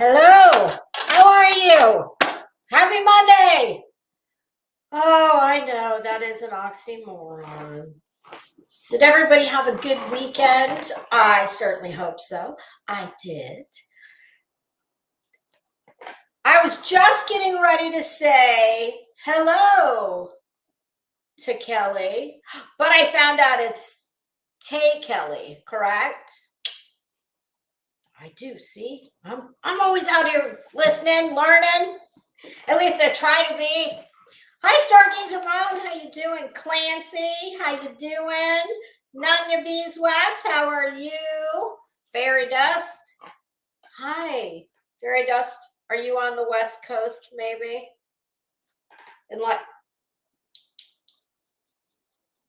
Hello, how are you? Happy Monday. Oh, I know, that is an oxymoron. Did everybody have a good weekend? I certainly hope so. I did. I was just getting ready to say hello to Kelly, but I found out it's Tay Kelly, correct? I do, see? I'm always out here listening, learning. At least I try to be. Hi, Starkings around. How you doing? Clancy, how you doing? Nunya Beeswax, how are you? Fairy Dust. Hi, Fairy Dust. Are you on the West Coast, maybe? And like,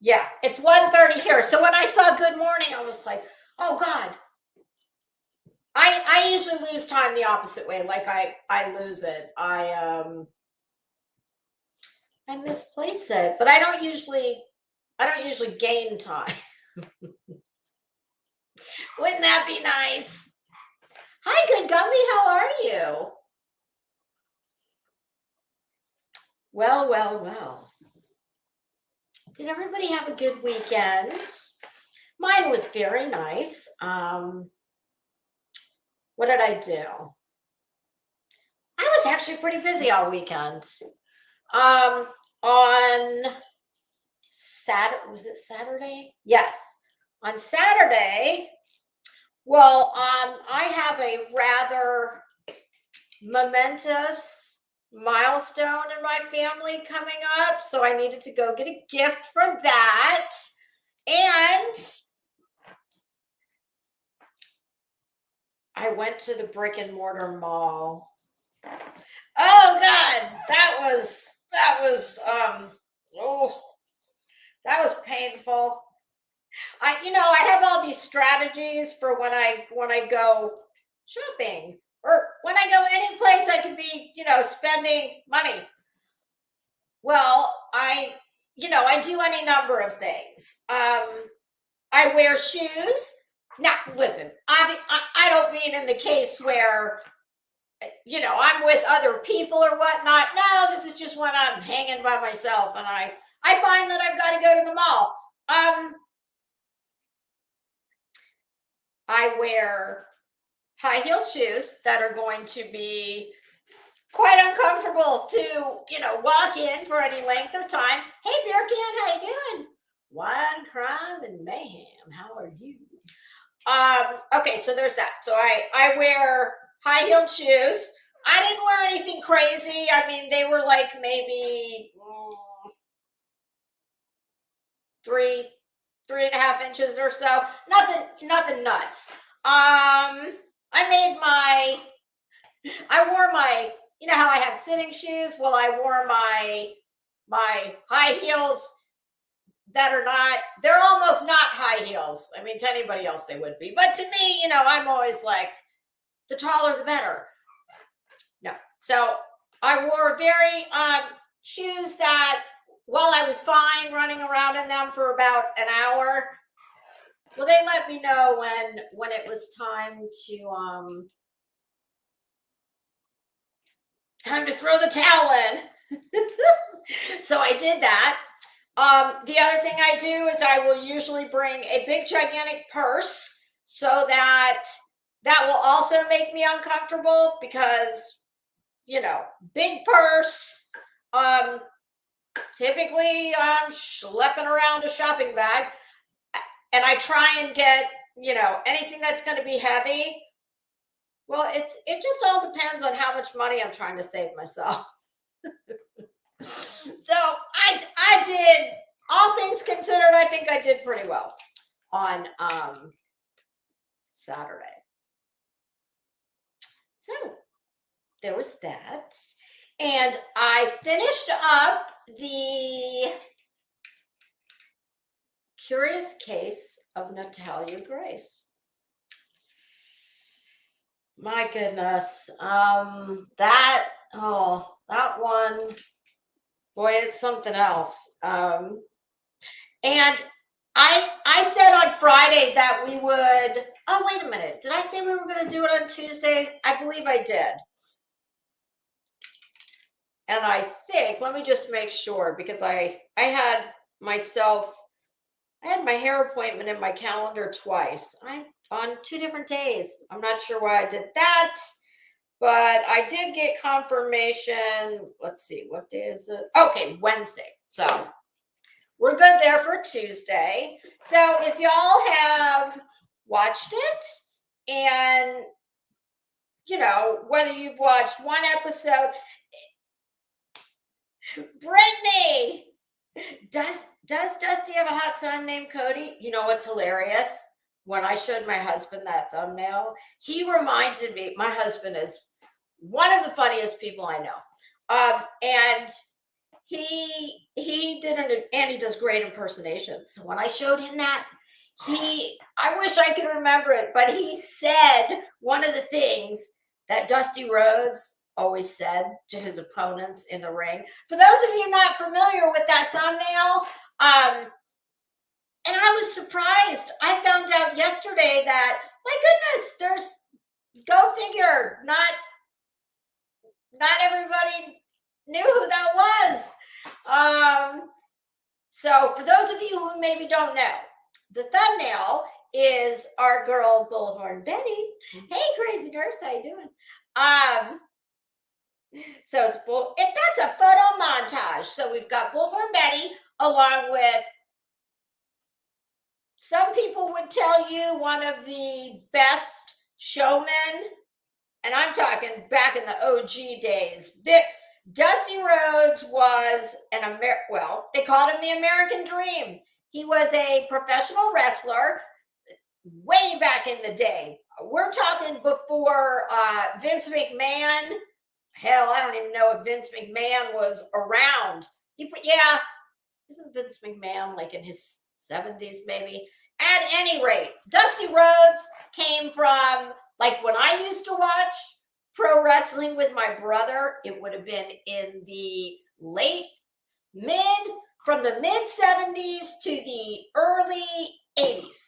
yeah, it's 1:30 here. So when I saw good morning, I was like, oh God. I usually lose time the opposite way. Like I lose it. I misplace it, but I don't usually gain time. Wouldn't that be nice? Hi, Good Gummy, how are you? Well. Did everybody have a good weekend? Mine was very nice. What did I do? I was actually pretty busy all weekend. On Saturday, was it Saturday? Yes. On Saturday, well, I have a rather momentous milestone in my family coming up, so I needed to go get a gift for that. And I went to the brick and mortar mall. Oh God, that was painful. I have all these strategies for when I go shopping or when I go any place I could be, spending money. Well, I do any number of things. I wear shoes. Now, listen, I don't mean in the case where, I'm with other people or whatnot. No, this is just when I'm hanging by myself and I find that I've got to go to the mall. I wear high heel shoes that are going to be quite uncomfortable to, walk in for any length of time. Hey, Beer Can, how you doing? Wine, crime, and mayhem. How are you? Okay, so there's that. So I wear high-heeled shoes. I didn't wear anything crazy. I mean, they were like maybe 3.5 inches or so. Nothing nuts. I wore my, how I have sitting shoes? Well, I wore my high heels they're almost not high heels. I mean, to anybody else they would be. But to me, I'm always like, the taller the better. No. So I wore very shoes that, while I was fine running around in them for about an hour, well, they let me know when it was time to time to throw the towel in. So I did that. The other thing I do is I will usually bring a big gigantic purse so that will also make me uncomfortable because, big purse. Typically I'm schlepping around a shopping bag, and I try and get, anything that's going to be heavy. Well, it just all depends on how much money I'm trying to save myself. So I did, all things considered, I think I did pretty well on Saturday. So there was that. And I finished up the Curious Case of Natalia Grace. My goodness. That one, boy, it's something else. And I said on Friday that we would, oh, wait a minute. Did I say we were going to do it on Tuesday? I believe I did. And I think, let me just make sure, because I had my hair appointment in my calendar twice. On 2 different days. I'm not sure why I did that, but I did get confirmation. Let's see, what day is it? Okay, Wednesday. So we're good there for Tuesday. So if y'all have watched it, and whether you've watched one episode, Brittany, does Dusty have a hot son named Cody? You know what's hilarious? When I showed my husband that thumbnail, he reminded me, my husband is one of the funniest people I know. And he did and he does great impersonations. So when I showed him that, I wish I could remember it, but he said one of the things that Dusty Rhodes always said to his opponents in the ring. For those of you not familiar with that thumbnail, and I was surprised. I found out yesterday that, my goodness, go figure, not everybody knew who that was. So for those of you who maybe don't know, the thumbnail is our girl Bullhorn Betty. Hey, crazy nurse, how you doing? So that's a photo montage. So we've got Bullhorn Betty along with, some people would tell you, one of the best showmen, and I'm talking back in the OG days. Dusty Rhodes was they called him the American Dream. He was a professional wrestler way back in the day. We're talking before Vince McMahon. Hell, I don't even know if Vince McMahon was around. Isn't Vince McMahon like in his 70s maybe? At any rate, Dusty Rhodes came from, like, when I used to watch pro wrestling with my brother, it would have been in the from the mid 70s to the early 80s.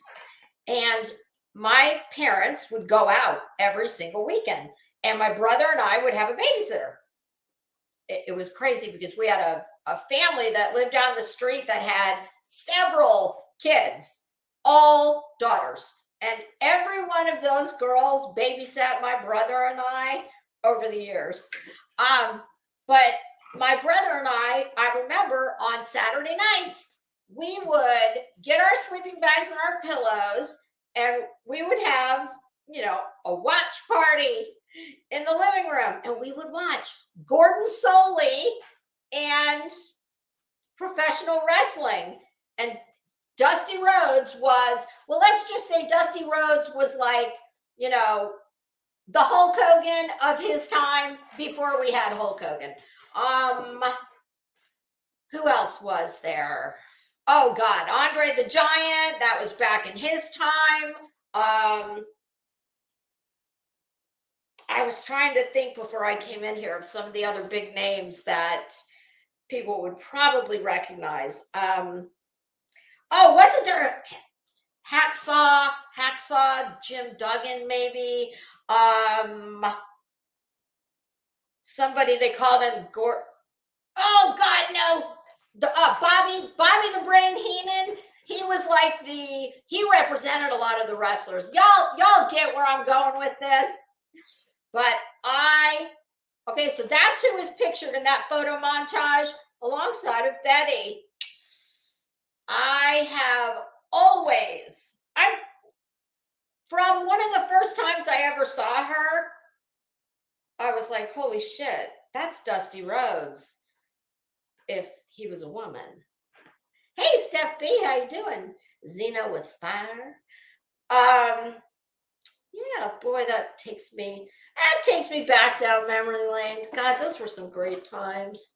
And my parents would go out every single weekend, and my brother and I would have a babysitter. It was crazy because we had a family that lived down the street that had several kids, all daughters. And every one of those girls babysat my brother and I over the years. But my brother and I remember on Saturday nights, we would get our sleeping bags and our pillows, and we would have, a watch party in the living room, and we would watch Gordon Soley and professional wrestling. And Dusty Rhodes was, well, let's just say Dusty Rhodes was like, the Hulk Hogan of his time before we had Hulk Hogan. Who else was there? Oh God, Andre the Giant, that was back in his time. I was trying to think before I came in here of some of the other big names that people would probably recognize. Wasn't there Hacksaw, Jim Duggan, maybe? somebody they called him oh God, no. The Bobby the Brain Heenan. He was like he represented a lot of the wrestlers. Y'all get where I'm going with this. But okay, so that's who is pictured in that photo montage alongside of Betty. I'm from one of the first times I ever saw her, I was like, holy shit, that's Dusty Rhodes if he was a woman. Hey, Steph B, how you doing? Xena with fire. Yeah, boy, that takes me back down memory lane. God, those were some great times.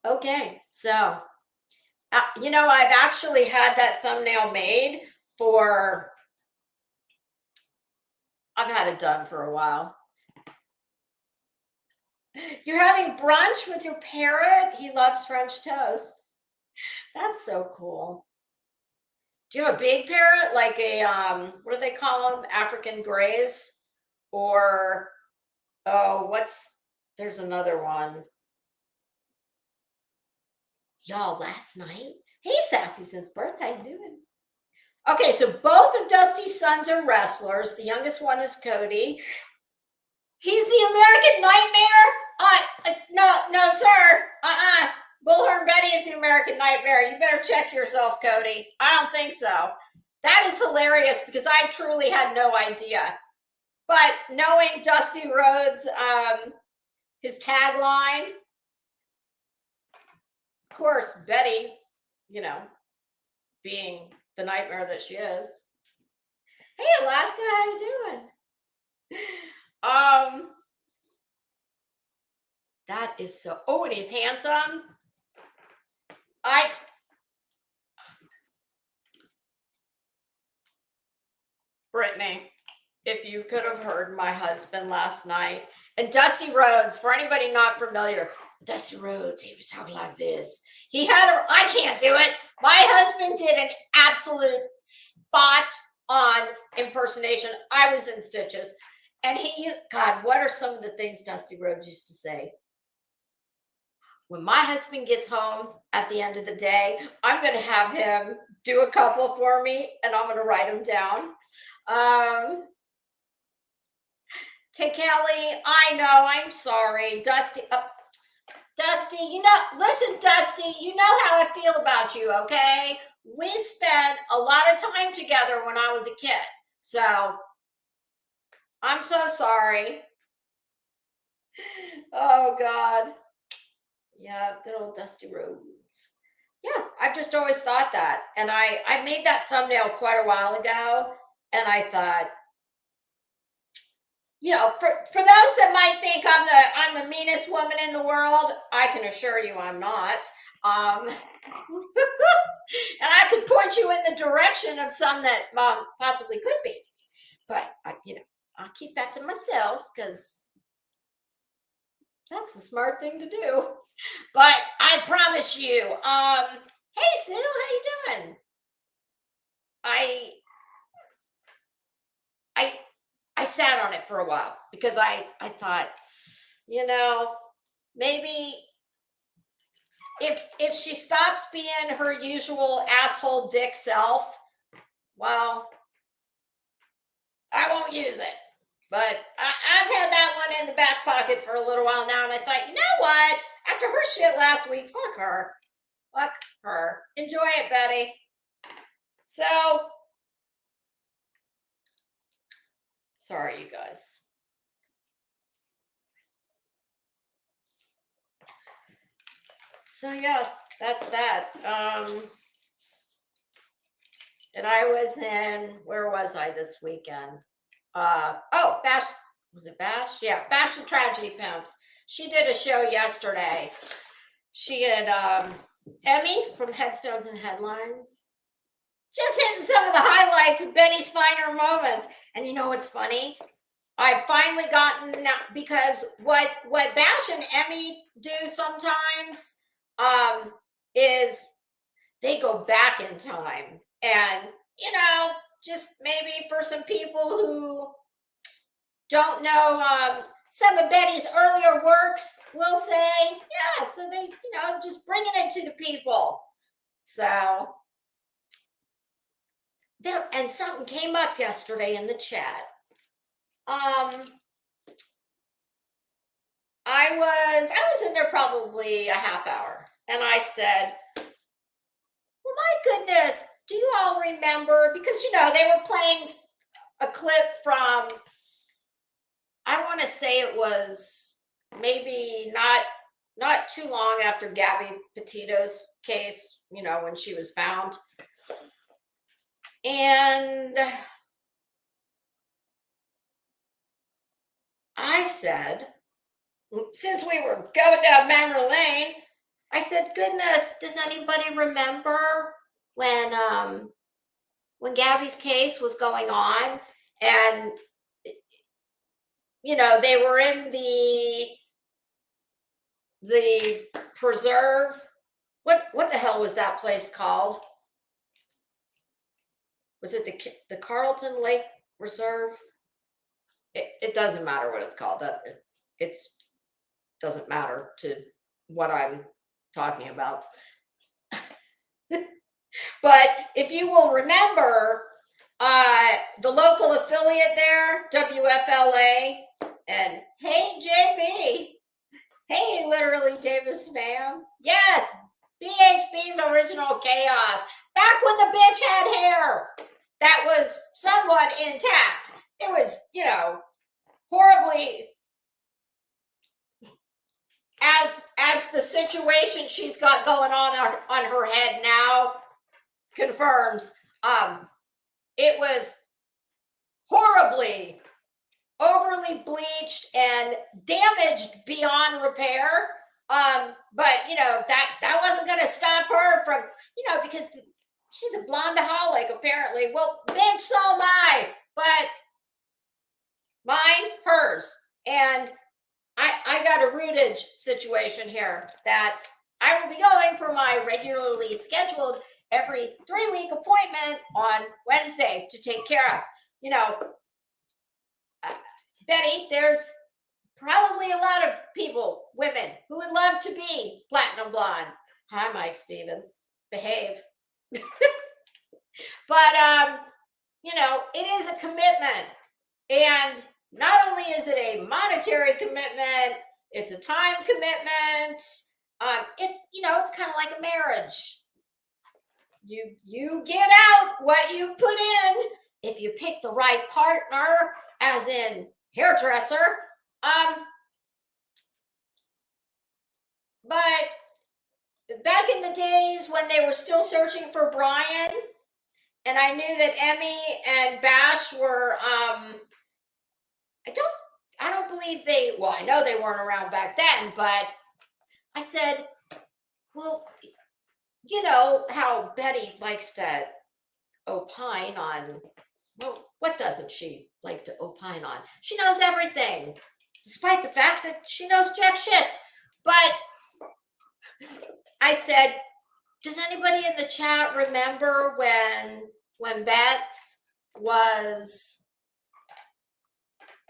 Okay, so I've actually had that thumbnail made for. I've had it done for a while. You're having brunch with your parrot? He loves French toast. That's so cool. Do you have a big parrot, like a what do they call them? African grays? Or there's another one. Y'all, last night. Hey, Sassy, since birthday, how you doing? Okay, so both of Dusty's sons are wrestlers. The youngest one is Cody. He's the American Nightmare? No, sir. Bullhorn Betty is the American Nightmare. You better check yourself, Cody. I don't think so. That is hilarious because I truly had no idea. But knowing Dusty Rhodes, his tagline, of course, Betty, being the nightmare that she is. Hey, Alaska, how you doing? That is so. Oh, and he's handsome. Brittany, if you could have heard my husband last night, and Dusty Rhodes, for anybody not familiar, Dusty Rhodes, he was talking like this. I can't do it. My husband did an absolute spot on impersonation. I was in stitches. And God, what are some of the things Dusty Rhodes used to say? When my husband gets home at the end of the day, I'm going to have him do a couple for me, and I'm going to write them down. Hey, Kelly, I know, I'm sorry. Dusty, listen, Dusty, you know how I feel about you, okay? We spent a lot of time together when I was a kid, so I'm so sorry. Oh, God. Yeah, good old Dusty Rhodes. Yeah, I've just always thought that. And I made that thumbnail quite a while ago, and I thought, for those that might think I'm the meanest woman in the world, I can assure you I'm not. And I could point you in the direction of some that possibly could be, but I'll keep that to myself because that's the smart thing to do. But I promise you, hey Sue, how you doing? I sat on it for a while because I thought, maybe if she stops being her usual asshole dick self, well, I won't use it. But I've had that one in the back pocket for a little while now, and I thought, you know what? After her shit last week, fuck her. Fuck her. Enjoy it, Betty. So, sorry, you guys. So, yeah, that's that. And I was where was I this weekend? Bash. Was it Bash? Yeah, Bash the Tragedy Pimps. She did a show yesterday. She had Emmy from Headstones and Headlines. Just hitting some of the highlights of Benny's finer moments. And you know what's funny? I've finally gotten, because what Bash and Emmy do sometimes is they go back in time. And, just maybe for some people who don't know some of Betty's earlier works, we'll say, yeah, so they, just bringing it to the people. So there, and something came up yesterday in the chat. I was in there probably a half hour, and I said, well, my goodness, do you all remember? Because, they were playing a clip from, I want to say it was maybe not too long after Gabby Petito's case, when she was found. And I said, since we were going down memory lane, I said, goodness, does anybody remember when Gabby's case was going on, and they were in the preserve? What the hell was that place called? Was it the Carlton Lake Reserve? It doesn't matter what it's called. It doesn't matter to what I'm talking about. But if you will remember, the local affiliate there, WFLA, and hey, JB, hey, Literally Davis fam. Yes, BHB's Original Chaos. Back when the bitch had hair that was somewhat intact. It was, horribly, as the situation she's got going on her head now confirms, it was horribly overly bleached and damaged beyond repair. But that wasn't going to stop her from, because she's a blondeaholic apparently. Well, bitch, so am I, but mine, hers. And I got a rootage situation here that I will be going for my regularly scheduled every 3-week appointment on Wednesday to take care of. Betty, there's probably a lot of people, women, who would love to be platinum blonde. Hi, Mike Stevens. Behave. But, it is a commitment. And not only is it a monetary commitment, it's a time commitment. It's kind of like a marriage. You get out what you put in. If you pick the right partner, as in hairdresser, but back in the days when they were still searching for Brian, and I knew that Emmy and Bash were, I don't believe I know they weren't around back then, but I said, well, you know how Betty likes to opine on, well, what doesn't she like to opine on? She knows everything, despite the fact that she knows jack shit. But I said, does anybody in the chat remember when Bets was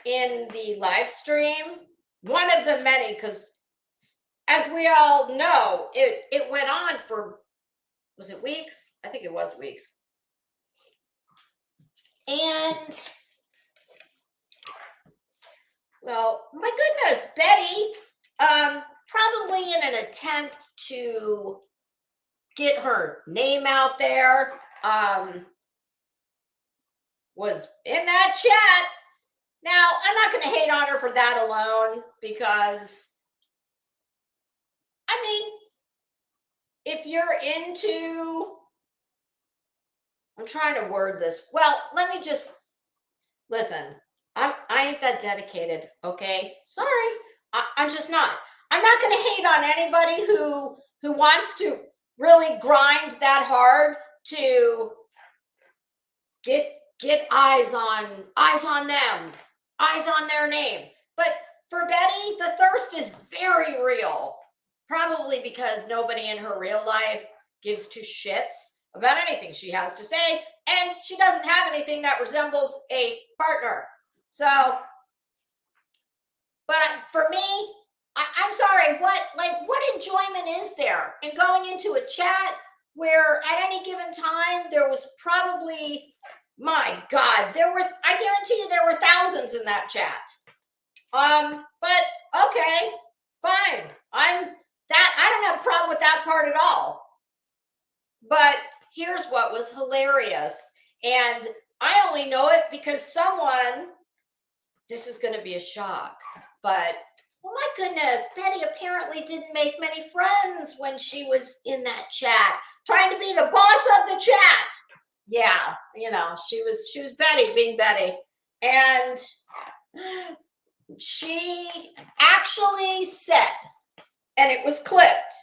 in the live stream? One of the many, because as we all know, it went on for, was it weeks? I think it was weeks. And, well, my goodness, Betty, probably in an attempt to get her name out there, was in that chat. Now, I'm not going to hate on her for that alone, because, I mean, if you're into, I'm trying to word this. Well, let me just, listen, I ain't that dedicated, okay? Sorry, I'm just not. I'm not going to hate on anybody who wants to really grind that hard to get eyes on them, eyes on their name. But for Betty, the thirst is very real, probably because nobody in her real life gives two shits about anything she has to say, and she doesn't have anything that resembles a partner. So But for me, I'm sorry, what enjoyment is there in going into a chat where at any given time there was probably, my God, I guarantee you there were thousands in that chat. But okay, fine. I don't have a problem with that part at all. But here's what was hilarious. And I only know it because this is going to be a shock, but oh my goodness, Betty apparently didn't make many friends when she was in that chat, trying to be the boss of the chat. Yeah, she was Betty being Betty. And she actually said, and it was clipped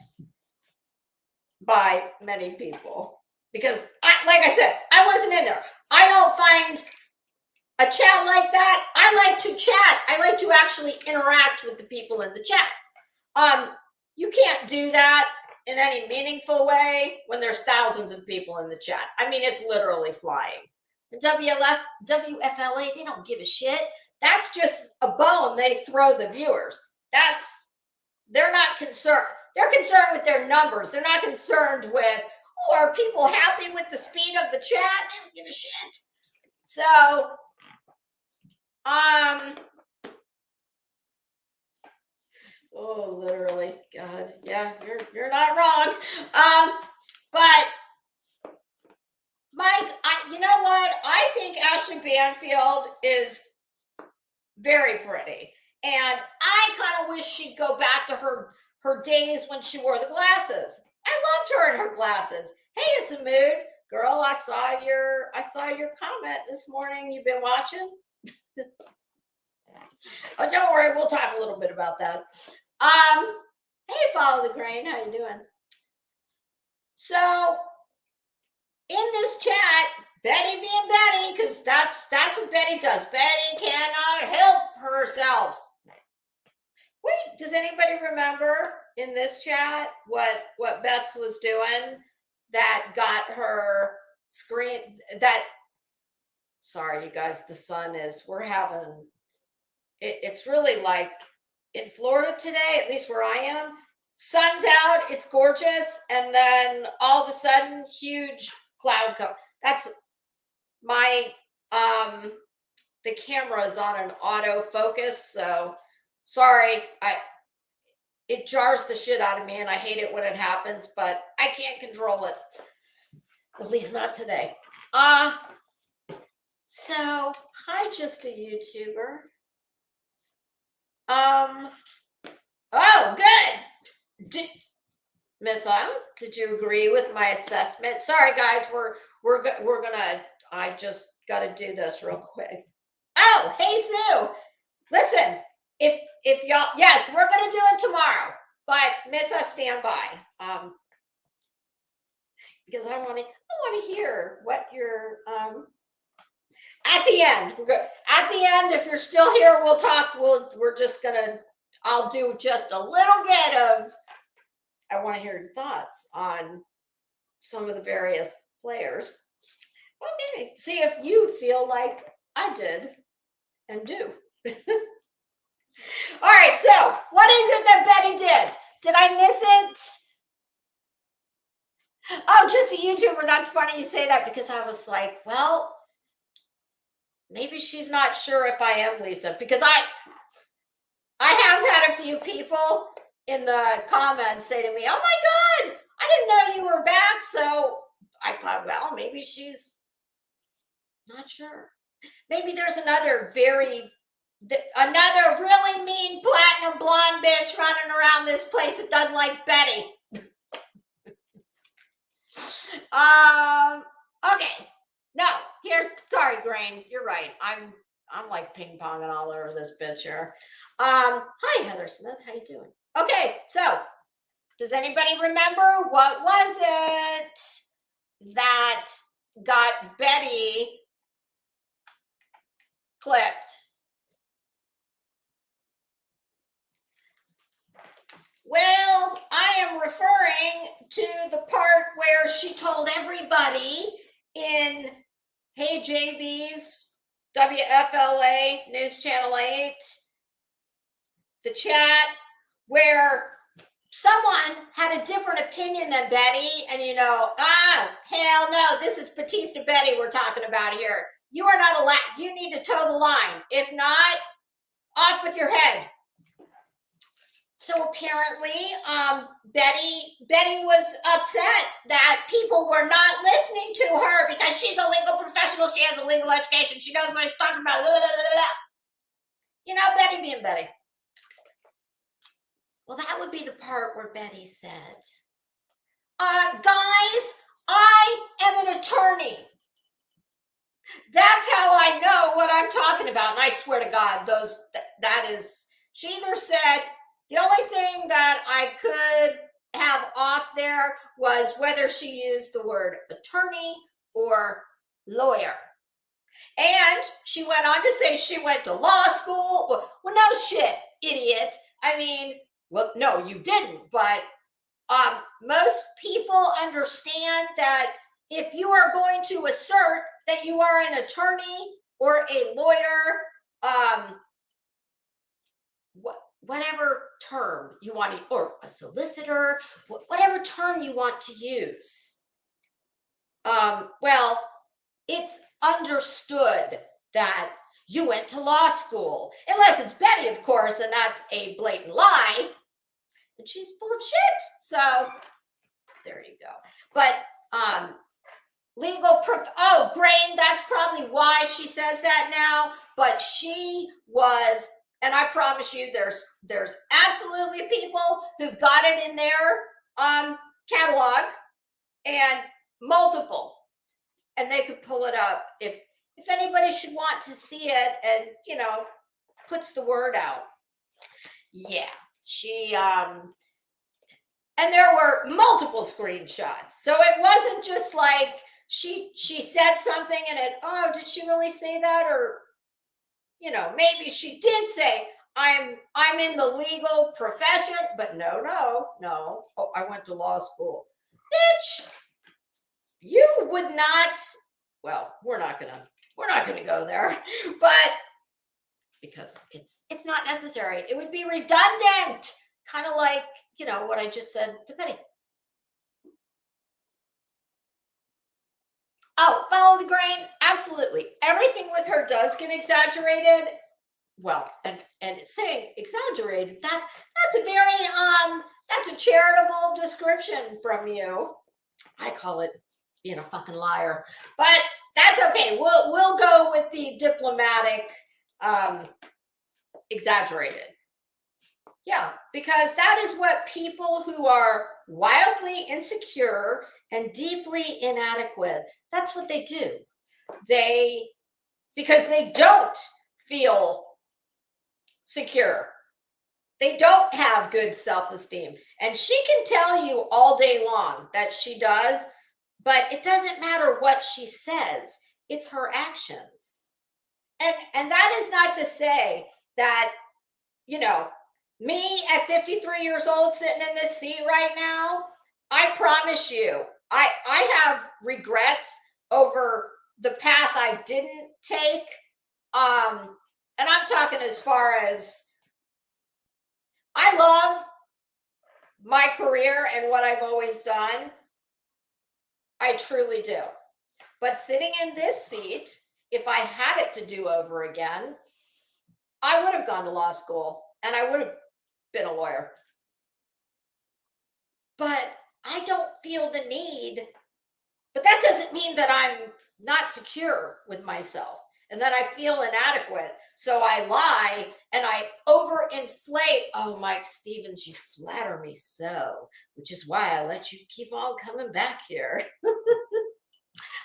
by many people, because like I said, I wasn't in there. I don't find a chat like that. I like to chat. I like to actually interact with the people in the chat. You can't do that in any meaningful way when there's thousands of people in the chat. I mean, it's literally flying. And WFLA, they don't give a shit. That's just a bone they throw the viewers. They're not concerned. They're concerned with their numbers. They're not concerned with, are people happy with the speed of the chat? They don't give a shit. So, oh, literally, God, yeah, you're not wrong. But Mike, you know what? I think Ashley Banfield is very pretty, and I kind of wish she'd go back to her days when she wore the glasses. I loved her in her glasses. Hey, it's a mood, girl. I saw your comment this morning. You've been watching. Oh, don't worry, we'll talk a little bit about that. Hey, Follow the Grain, how you doing? So, in this chat, Betty being Betty, because that's what Betty does. Betty cannot help herself. Does anybody remember in this chat what Bets was doing that got her screen? Sorry, you guys, the sun is, it's really like in Florida today, at least where I am, sun's out, it's gorgeous, and then all of a sudden, huge cloud cover. That's my, the camera is on an autofocus, so sorry, it jars the shit out of me, and I hate it when it happens, but I can't control it, at least not today. So, hi, just a YouTuber. Oh, good. Miss Autumn, did you agree with my assessment? Sorry, guys, we're gonna. I just got to do this real quick. Oh, hey Sue. Listen, if y'all, yes, we're gonna do it tomorrow, but Miss us stand by. Because I want to hear what your at the end. At the end, if you're still here, we'll talk. I'll do just a little bit of. I want to hear your thoughts on some of the various players. Okay, see if you feel like I did and do. All right, so what is it that Betty did? Did I miss it? Oh, just a YouTuber. That's funny you say that, because I was like, well, maybe she's not sure if I am Lisa, because I have had a few people in the comments say to me, oh my God, I didn't know you were back. So I thought, well, maybe she's not sure. Maybe there's another really mean platinum blonde bitch running around this place that doesn't like Betty. Okay. No, sorry, Grain. You're right. I'm like ping ponging all over this bitch here. Hi, Heather Smith. How you doing? Okay, so does anybody remember what was it that got Betty clipped? Well, I am referring to the part where she told everybody in Hey JB's WFLA News Channel 8 the chat where someone had a different opinion than Betty, and hell no, this is Batista Betty we're talking about here. You are not allowed. You need to toe the line. If not, off with your head. So apparently, Betty was upset that people were not listening to her because she's a legal professional. She has a legal education. She knows what she's talking about. Blah, blah, blah, blah. Betty being Betty. Well, that would be the part where Betty said, guys, I am an attorney. That's how I know what I'm talking about. And I swear to God, she either said, the only thing that I could have off there was whether she used the word attorney or lawyer. And she went on to say she went to law school. Well, no shit, idiot. I mean, well, no, you didn't. But most people understand that if you are going to assert that you are an attorney or a lawyer, whatever term you want to, or a solicitor, whatever term you want to use. Well, it's understood that you went to law school, unless it's Betty, of course, and that's a blatant lie, and she's full of shit. So there you go. But Grain, that's probably why she says that now, but she was, and I promise you there's absolutely people who've got it in their catalog, and multiple, and they could pull it up if anybody should want to see it, and puts the word out. Yeah, she and there were multiple screenshots, so it wasn't just like she said something and did she really say that? Or maybe she did say, I'm in the legal profession, but no. Oh, I went to law school. Bitch, you would not. Well, we're not gonna go there, but because it's not necessary. It would be redundant, kind of like what I just said to Betty. Oh, follow the grain. Absolutely. Everything with her does get exaggerated. Well, and saying exaggerated, that's a very that's a charitable description from you. I call it being a fucking liar. But that's okay. We'll go with the diplomatic exaggerated. Yeah, because that is what people who are wildly insecure and deeply inadequate, that's what they do. Because they don't feel secure. They don't have good self-esteem. And she can tell you all day long that she does, but it doesn't matter what she says. It's her actions. And that is not to say that, me at 53 years old sitting in this seat right now, I promise you, I have regrets over the path I didn't take. And I'm talking as far as I love my career and what I've always done. I truly do. But sitting in this seat, if I had it to do over again, I would have gone to law school and I would have been a lawyer. But I don't feel the need. But that doesn't mean that I'm not secure with myself and that I feel inadequate. So I lie and I overinflate. Oh, Mike Stevens, you flatter me so, which is why I let you keep on coming back here.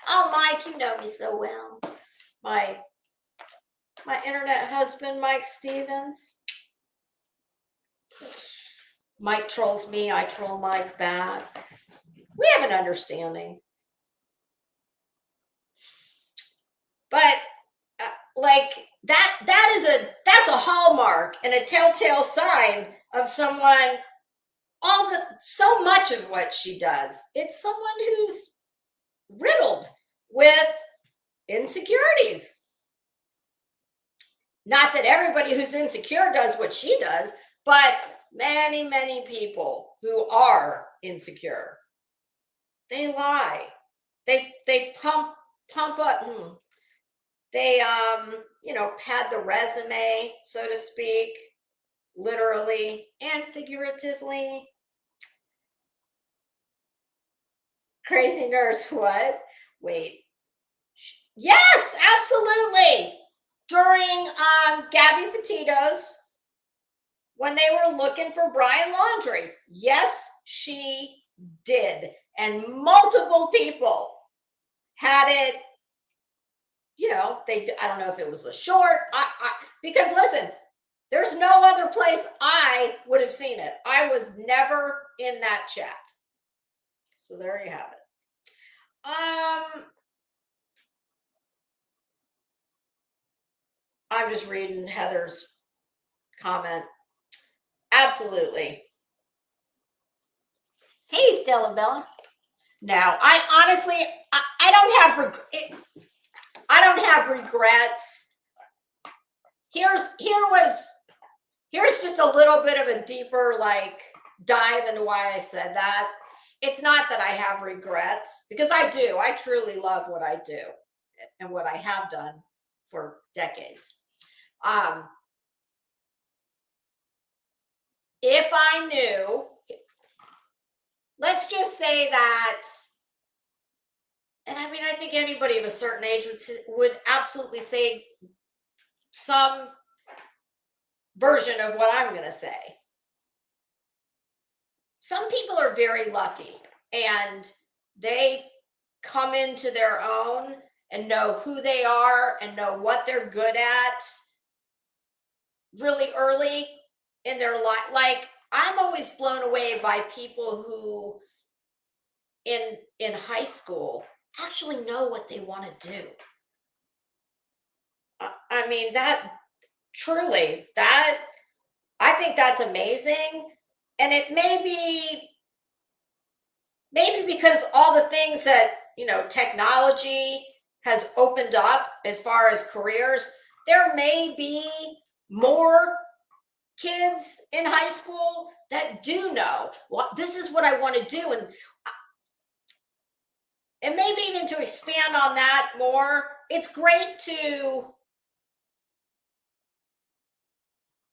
Oh, Mike, you know me so well. My internet husband, Mike Stevens. Mike trolls me, I troll Mike back. We have an understanding. But that's a hallmark and a telltale sign of someone. So much of what she does, it's someone who's riddled with insecurities. Not that everybody who's insecure does what she does, But many, many people who are insecure, they lie. They pump up. They pad the resume, so to speak, literally and figuratively. Crazy nurse, what? Wait. Yes, absolutely. During Gabby Petito's, when they were looking for Brian Laundrie. Yes, she did. And multiple people had it, I don't know if it was a short, because listen, there's no other place I would have seen it. I was never in that chat. So there you have it. I'm just reading Heather's comment. Absolutely. Hey, Stella Bella. Now, I honestly, I don't have regrets. Here's just a little bit of a deeper dive into why I said that. It's not that I have regrets, because I do. I truly love what I do and what I have done for decades. If I knew, let's just say that, and I mean, I think anybody of a certain age would absolutely say some version of what I'm going to say. Some people are very lucky and they come into their own and know who they are and know what they're good at really early in their life. Like, I'm always blown away by people who in high school actually know what they want to do. I mean, that truly, that I think that's amazing. And it may be maybe because all the things that, technology has opened up as far as careers, there may be more kids in high school that do know, well, this is what I want to do. And maybe even to expand on that more, it's great to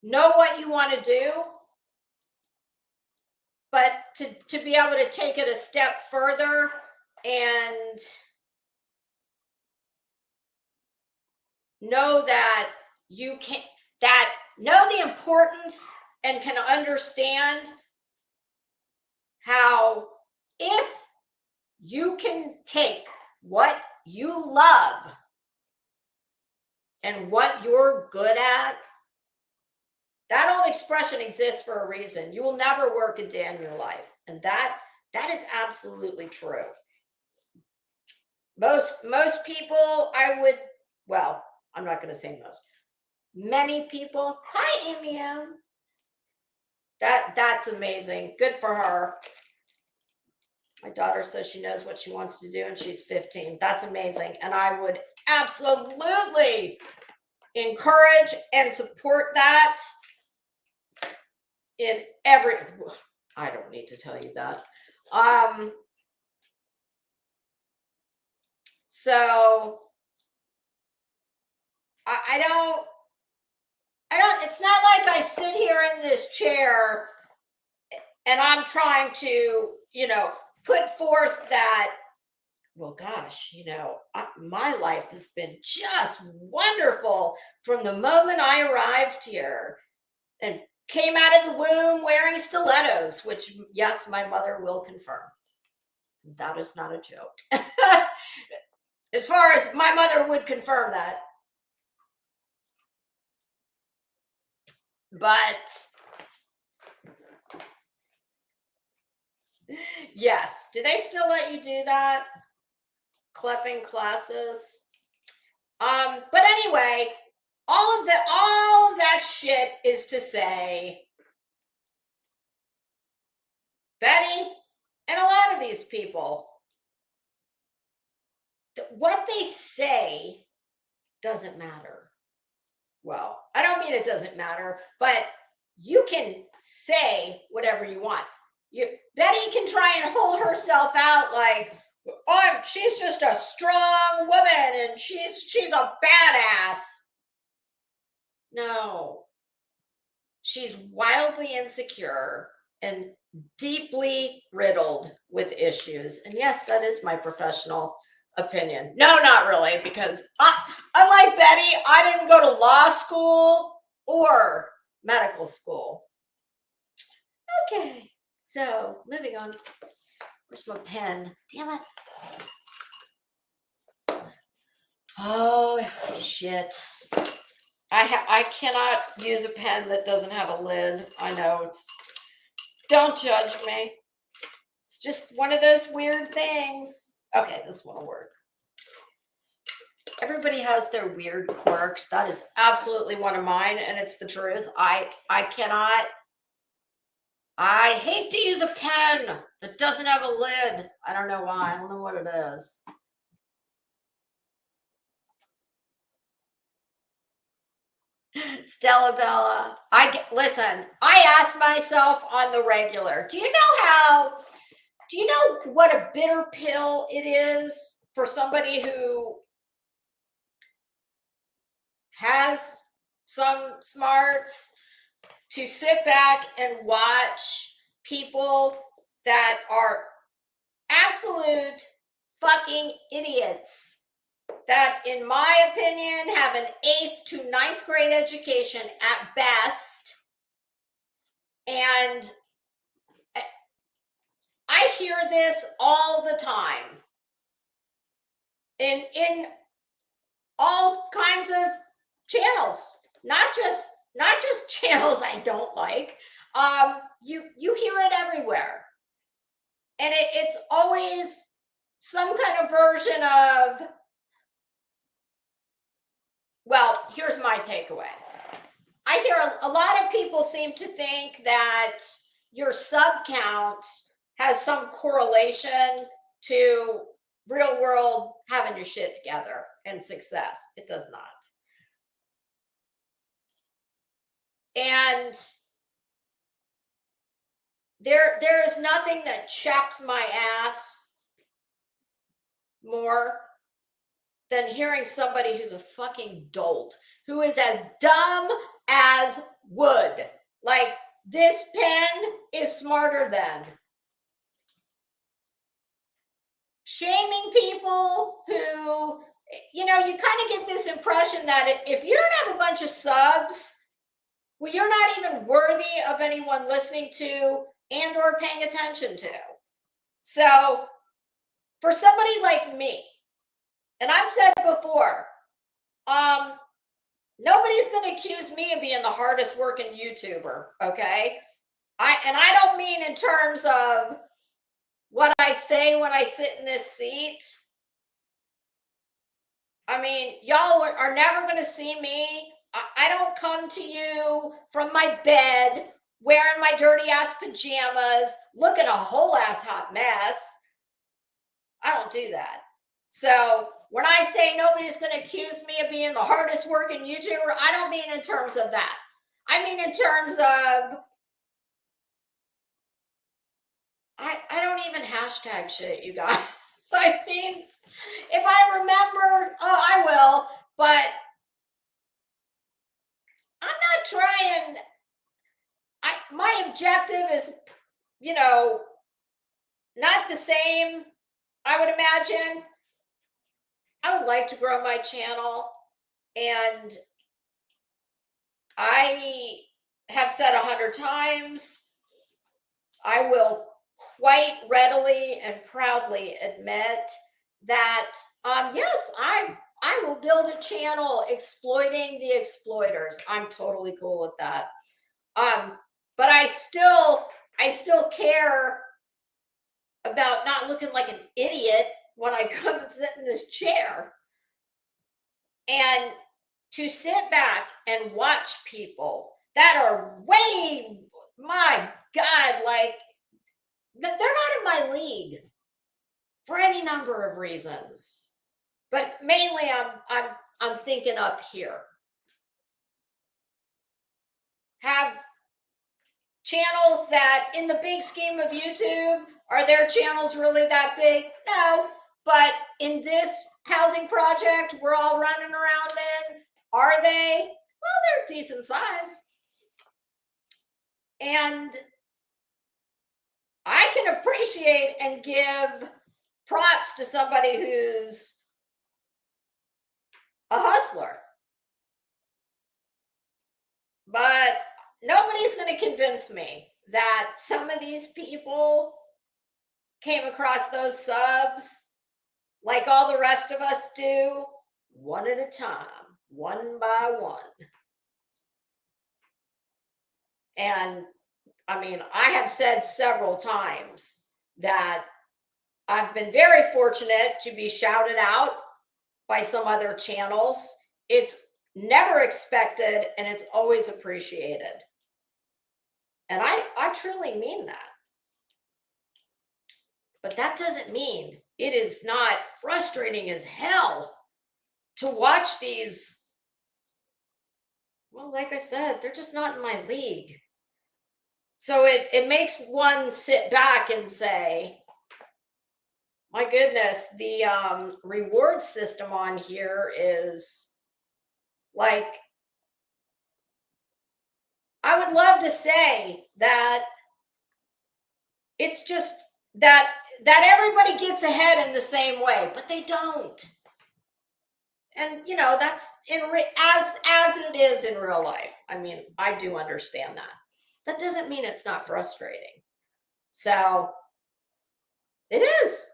know what you want to do, but to be able to take it a step further and know that you can, that know the importance and can understand how, if you can take what you love and what you're good at, that old expression exists for a reason. You will never work a day in your life. And that is absolutely true. Most people, I'm not going to say most. Many people. Hi, Amy M. That's amazing. Good for her. My daughter says she knows what she wants to do and she's 15. That's amazing. And I would absolutely encourage and support that in every, I don't need to tell you that. So I don't, it's not like I sit here in this chair and I'm trying to, put forth that, well, gosh, my life has been just wonderful from the moment I arrived here and came out of the womb wearing stilettos, which, yes, my mother will confirm. That is not a joke. As far as my mother would confirm that. But yes, do they still let you do that? Clipping classes? But anyway, all of that shit is to say, Betty and a lot of these people, what they say doesn't matter. Well, I don't mean it doesn't matter, but you can say whatever you want. Betty can try and hold herself out like, oh, she's just a strong woman and she's a badass. No, she's wildly insecure and deeply riddled with issues. And yes, that is my professional opinion. No, not really, because unlike Betty, I didn't go to law school or medical school. Okay, so moving on. Where's my pen? Damn it. Oh, shit. I cannot use a pen that doesn't have a lid. I know. Don't judge me. It's just one of those weird things. Okay, this one will work. Everybody has their weird quirks. That is absolutely one of mine, and it's the truth. I hate to use a pen that doesn't have a lid. I don't know why. I don't know what it is. Stella Bella. Listen, I ask myself on the regular, do you know what a bitter pill it is for somebody who has some smarts to sit back and watch people that are absolute fucking idiots that, in my opinion, have an 8th to 9th grade education at best. And I hear this all the time in all kinds of channels, not just channels I don't like. You hear it everywhere, and it's always some kind of version of, well, here's my takeaway. I hear a lot of people seem to think that your sub count has some correlation to real world having your shit together and success. It does not. And there is nothing that chaps my ass more than hearing somebody who's a fucking dolt, who is as dumb as wood. Like, this pen is smarter than. Shaming people who, you kind of get this impression that if you don't have a bunch of subs, well, you're not even worthy of anyone listening to and or paying attention to. So for somebody like me, and I've said before, nobody's going to accuse me of being the hardest working YouTuber, okay? I don't mean in terms of what I say when I sit in this seat. I mean, y'all are never going to see me. I don't come to you from my bed wearing my dirty ass pajamas, looking a whole ass hot mess. I don't do that. So when I say nobody's going to accuse me of being the hardest working YouTuber, I don't mean in terms of that. I mean in terms of, I don't even hashtag shit, you guys. I mean, if I remember, I will, but I'm not trying. My objective is, not the same, I would imagine. I would like to grow my channel, and I have said 100 times, I will quite readily and proudly admit that, yes, I will build a channel exploiting the exploiters. I'm totally cool with that. But I still care about not looking like an idiot when I come and sit in this chair. And to sit back and watch people that are way, my God, like, they're not in my league for any number of reasons. But mainly I'm thinking up here. Have channels that in the big scheme of YouTube, are their channels really that big? No, but in this housing project we're all running around in, are they? Well, they're decent sized. And I can appreciate and give props to somebody who's a hustler. But nobody's going to convince me that some of these people came across those subs like all the rest of us do, one at a time, one by one. And I mean, I have said several times that I've been very fortunate to be shouted out by some other channels. It's never expected and it's always appreciated. And I truly mean that. But that doesn't mean it is not frustrating as hell to watch these. Well, like I said, they're just not in my league. So it makes one sit back and say, my goodness, the reward system on here is like, I would love to say that it's just that everybody gets ahead in the same way, but they don't. And that's as it is in real life. I mean, I do understand that. That doesn't mean it's not frustrating. So it is.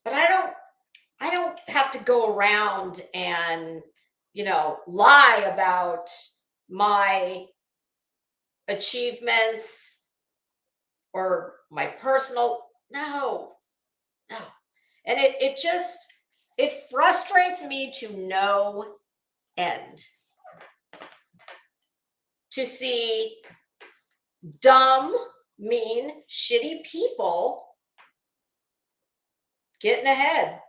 But I don't have to go around and lie about my achievements or my personal. No. And it frustrates me to no end to see dumb, mean, shitty people getting ahead.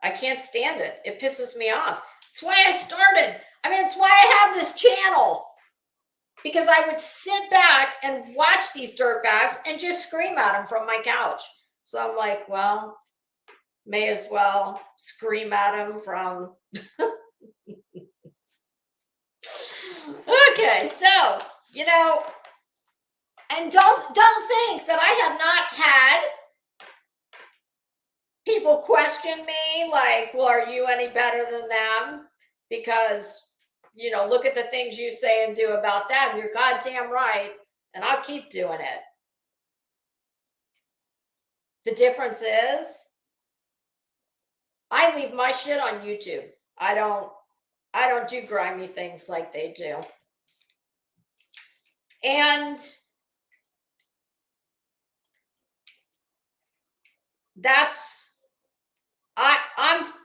I can't stand it. It pisses me off. It's why I started. I mean, it's why I have this channel. Because I would sit back and watch these dirtbags and just scream at them from my couch. So I'm like, well, may as well scream at them from. Okay, so, and don't think that I have not had people question me like, well, are you any better than them? Because, look at the things you say and do about them. You're goddamn right. And I'll keep doing it. The difference is I leave my shit on YouTube. I don't do grimy things like they do. And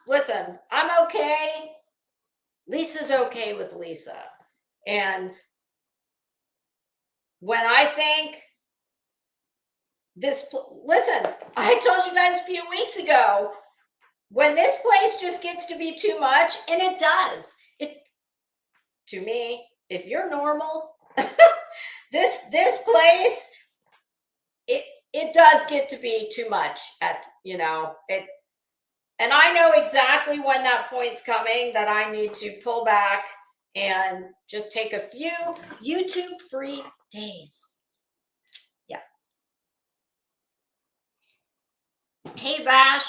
listen, I'm okay. Lisa's okay with Lisa. And when I think listen, I told you guys a few weeks ago, when this place just gets to be too much, and it does. To me, if you're normal, this place, it does get to be too much it. And I know exactly when that point's coming that I need to pull back and just take a few YouTube free days. Yes. Hey, Bash,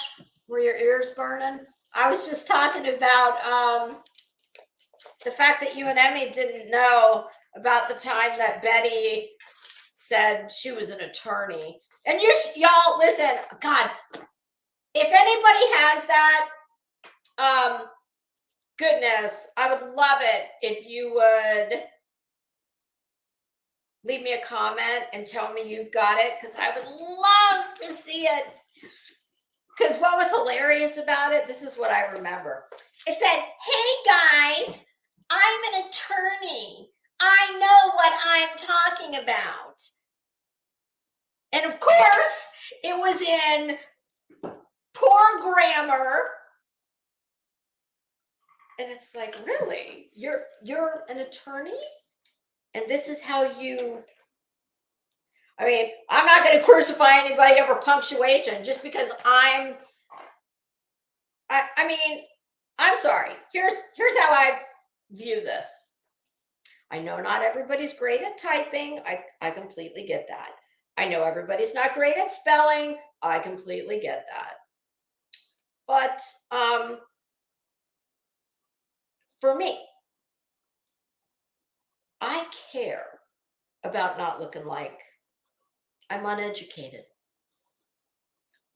were your ears burning? I was just talking about the fact that you and Emmy didn't know about the time that Betty said she was an attorney. And y'all, listen, God, if anybody has that, goodness, I would love it if you would leave me a comment and tell me you've got it, because I would love to see it. Because what was hilarious about it, this is what I remember. It said, hey guys, I'm an attorney. I know what I'm talking about. And of course, it was in poor grammar. And it's like, really? You're an attorney? And this is how you, I mean, I'm not going to crucify anybody over punctuation just because I mean, I'm sorry. Here's how I view this. I know not everybody's great at typing. I completely get that. I know everybody's not great at spelling. I completely get that. But for me, I care about not looking like I'm uneducated,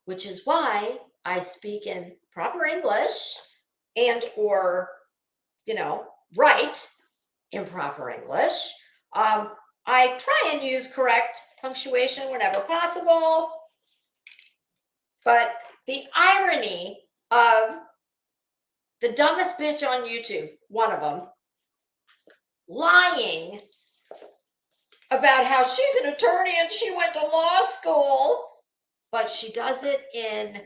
which is why I speak in proper English and or, write in proper English. I try and use correct punctuation whenever possible. But the irony of the dumbest bitch on YouTube, one of them, lying about how she's an attorney and she went to law school, but she does it in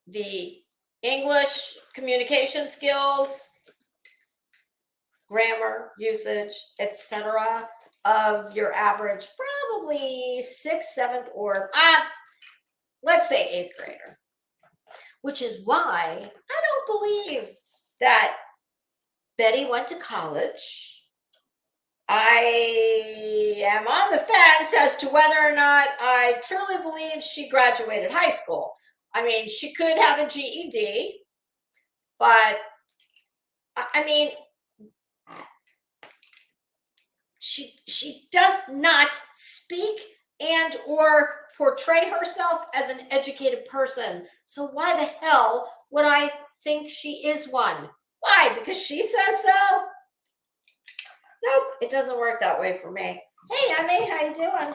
the English communication skills, grammar, usage, etc. of your average, probably 6th, 7th, or let's say 8th grader. Which is why I don't believe that Betty went to college. I am on the fence as to whether or not I truly believe she graduated high school. I mean, she could have a GED, but I mean, she does not speak and or portray herself as an educated person. So why the hell would I think she is one? Why? Because she says so? Nope, it doesn't work that way for me. Hey, Emmy, how you doing?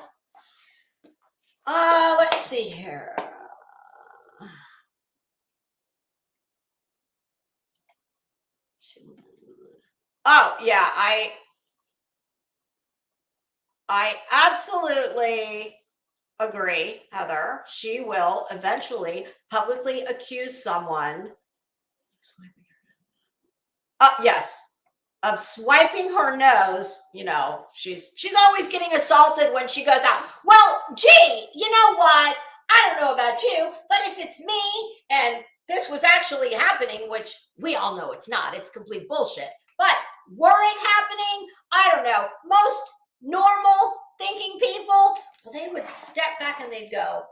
Let's see here. Oh, yeah, I absolutely agree, Heather. She will eventually publicly accuse someone. Yes, of swiping her nose. She's always getting assaulted when she goes out. Well, gee, you know what? I don't know about you, but if it's me and this was actually happening, which we all know it's not, it's complete bullshit. But were it happening, I don't know. Most normal thinking people, well, they would step back and they'd go,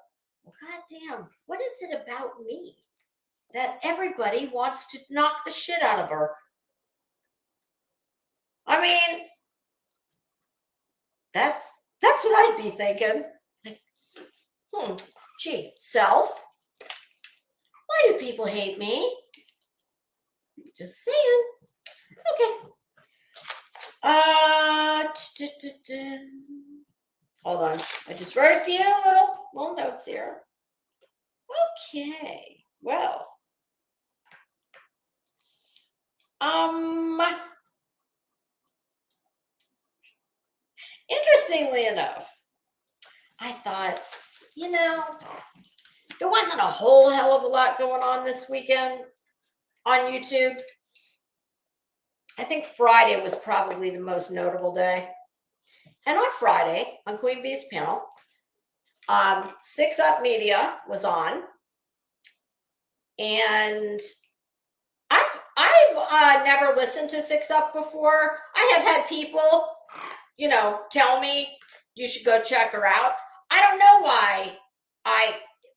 well, goddamn, what is it about me that everybody wants to knock the shit out of her? I mean, that's what I'd be thinking. Like, gee, self, why do people hate me? Just saying. Okay. Hold on. I just wrote a few little notes here. Okay. Well. Interestingly enough, I thought, there wasn't a whole hell of a lot going on this weekend on YouTube. I think Friday was probably the most notable day. And on Friday, on Queen Bee's panel, 6 Up Media was on. And I've never listened to 6 Up before. I have had people, tell me you should go check her out. I don't know why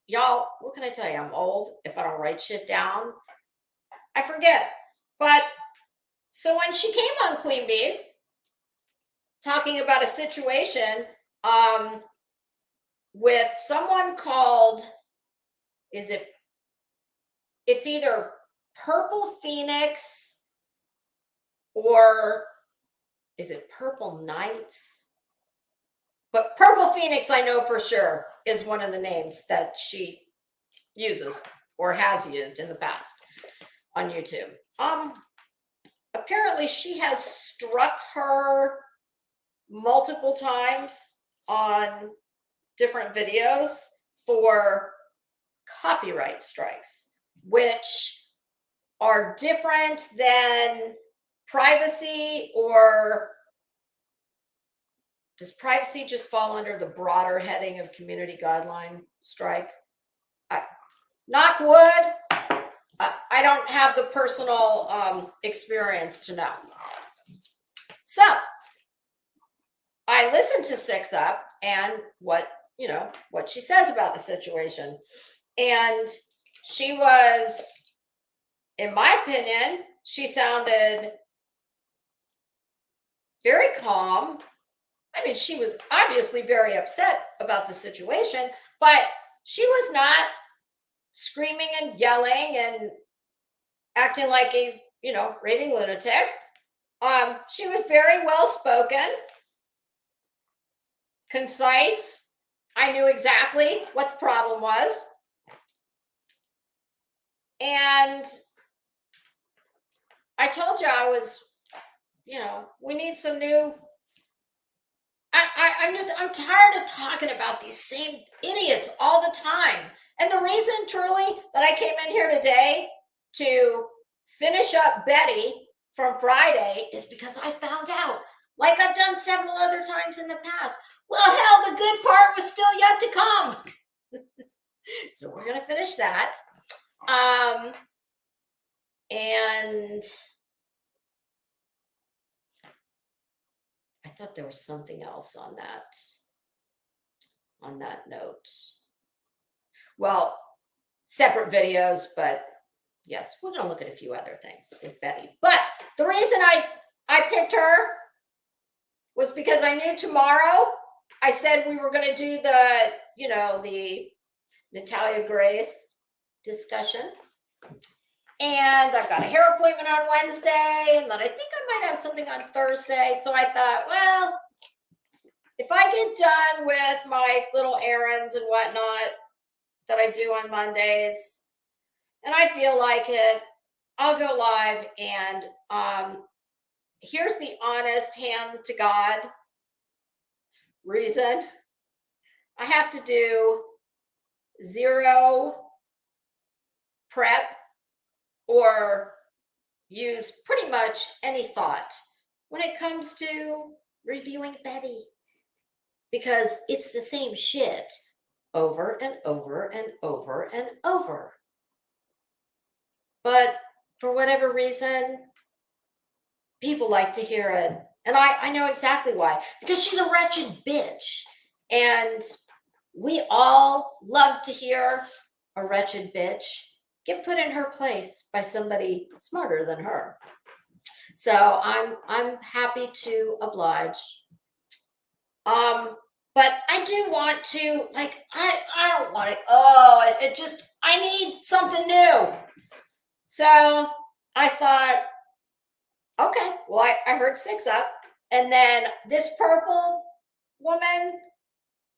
y'all, what can I tell you? I'm old. If I don't write shit down, I forget. But so when she came on Queen Bee's talking about a situation with someone called, it's either Purple Phoenix or is it Purple Knights? But Purple Phoenix, I know for sure, is one of the names that she uses or has used in the past on YouTube. Apparently she has struck her multiple times on different videos for copyright strikes, which are different than privacy, or does privacy just fall under the broader heading of community guideline strike? Knock wood, I don't have the personal experience to know. So I listened to 6 Up and what she says about the situation. And she was, in my opinion, she sounded very calm. I mean, she was obviously very upset about the situation, but she was not screaming and yelling and acting like a, raving lunatic. She was very well spoken, concise. I knew exactly what the problem was. And I told you I was, we need some new. I'm tired of talking about these same idiots all the time. And the reason, truly, that I came in here today to finish up Betty from Friday is because I found out, like I've done several other times in the past, well, hell, the good part was still yet to come. So we're going to finish that. And I thought there was something else on that note. Well, separate videos, but yes, we're going to look at a few other things with Betty. But the reason I picked her was because I knew tomorrow I said we were going to do the Natalia Grace discussion. And I've got a hair appointment on Wednesday, and then I think I might have something on Thursday. So I thought, well, if I get done with my little errands and whatnot that I do on Mondays, and I feel like it, I'll go live. And here's the honest hand to God reason. I have to do 0 prep or use pretty much any thought when it comes to reviewing Betty, because it's the same shit over and over and over and over. But for whatever reason, people like to hear it. And I know exactly why, because she's a wretched bitch. And we all love to hear a wretched bitch get put in her place by somebody smarter than her. So I'm happy to oblige. But I do want to, I don't want it. Oh, it just, I need something new. So I thought, okay, well, I heard 6 Up. And then this purple woman,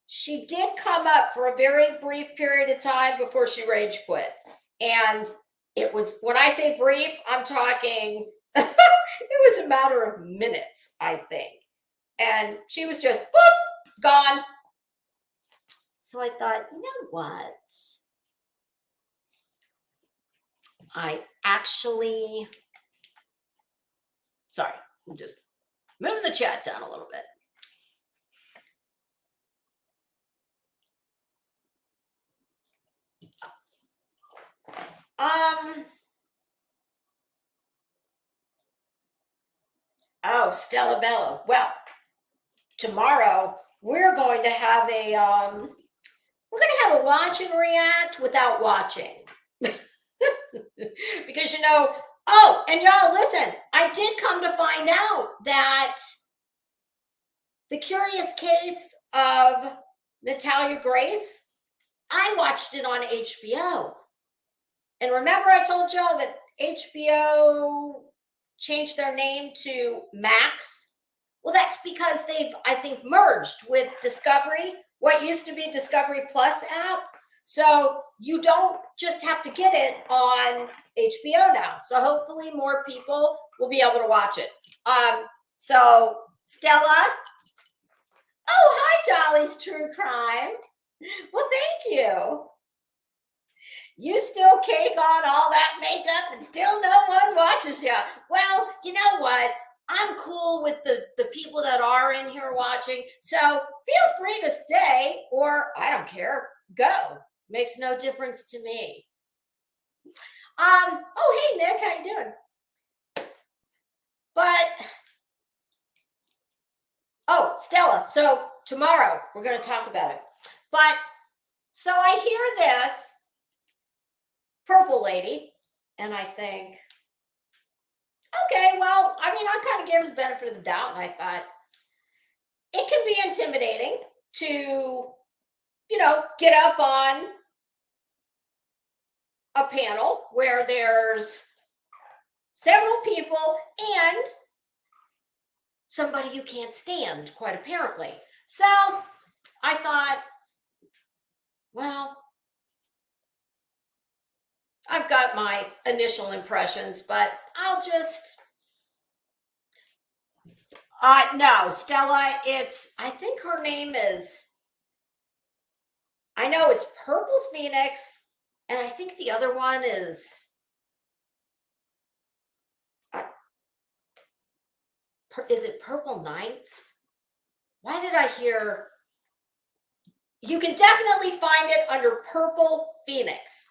she did come up for a very brief period of time before she rage quit. And it was, when I say brief, I'm talking, it was a matter of minutes, I think. And she was just, boop, gone. So I thought, you know what? I actually, sorry, I'm just moving the chat down a little bit. Oh, Stella Bella. Well, tomorrow we're going to have a watch and react without watching. Because oh, and y'all listen, I did come to find out that The Curious Case of Natalia Grace, I watched it on HBO. And remember I told y'all that HBO changed their name to Max? Well, that's because they've, I think, merged with Discovery, what used to be Discovery Plus app. So you don't just have to get it on HBO now. So hopefully more people will be able to watch it. So Stella. Oh, hi, Dolly's True Crime. Well, thank you. You still cake on all that makeup and still no one watches you. Well, you know what? I'm cool with the people that are in here watching. So feel free to stay, or I don't care. Go. Makes no difference to me. Oh, hey Nick, how you doing? But oh, Stella, so tomorrow we're going to talk about it. But so I hear this purple lady, and I think, okay, well, I mean, I kind of gave her the benefit of the doubt, and I thought it can be intimidating to, get up on a panel where there's several people and somebody you can't stand, quite apparently. So I thought, well, I've got my initial impressions, but I'll just, no, Stella, I think her name is, I know it's Purple Phoenix, and I think the other one is, is it Purple Knights? Why did I hear? You can definitely find it under Purple Phoenix.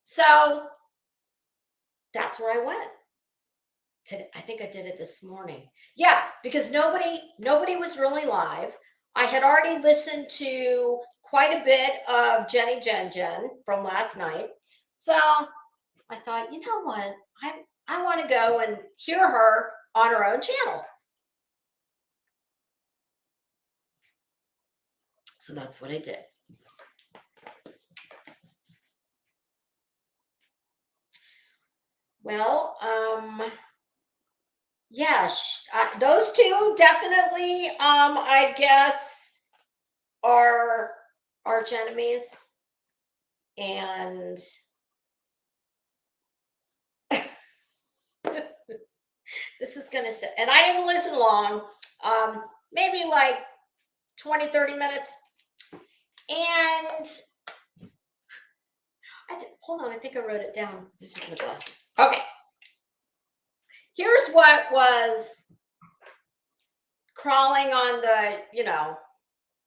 So that's where I went. I think I did it this morning. Yeah, because nobody was really live. I had already listened to quite a bit of Jenny Jen from last night. So I thought, you know what? I want to go and hear her on her own channel. So that's what I did. Well, yeah, those two definitely, I guess, are arch enemies, and this is gonna sit. And I didn't listen long, maybe like 20-30 minutes. And hold on, I think I wrote it down. There's my glasses. Okay. Here's what was crawling on the,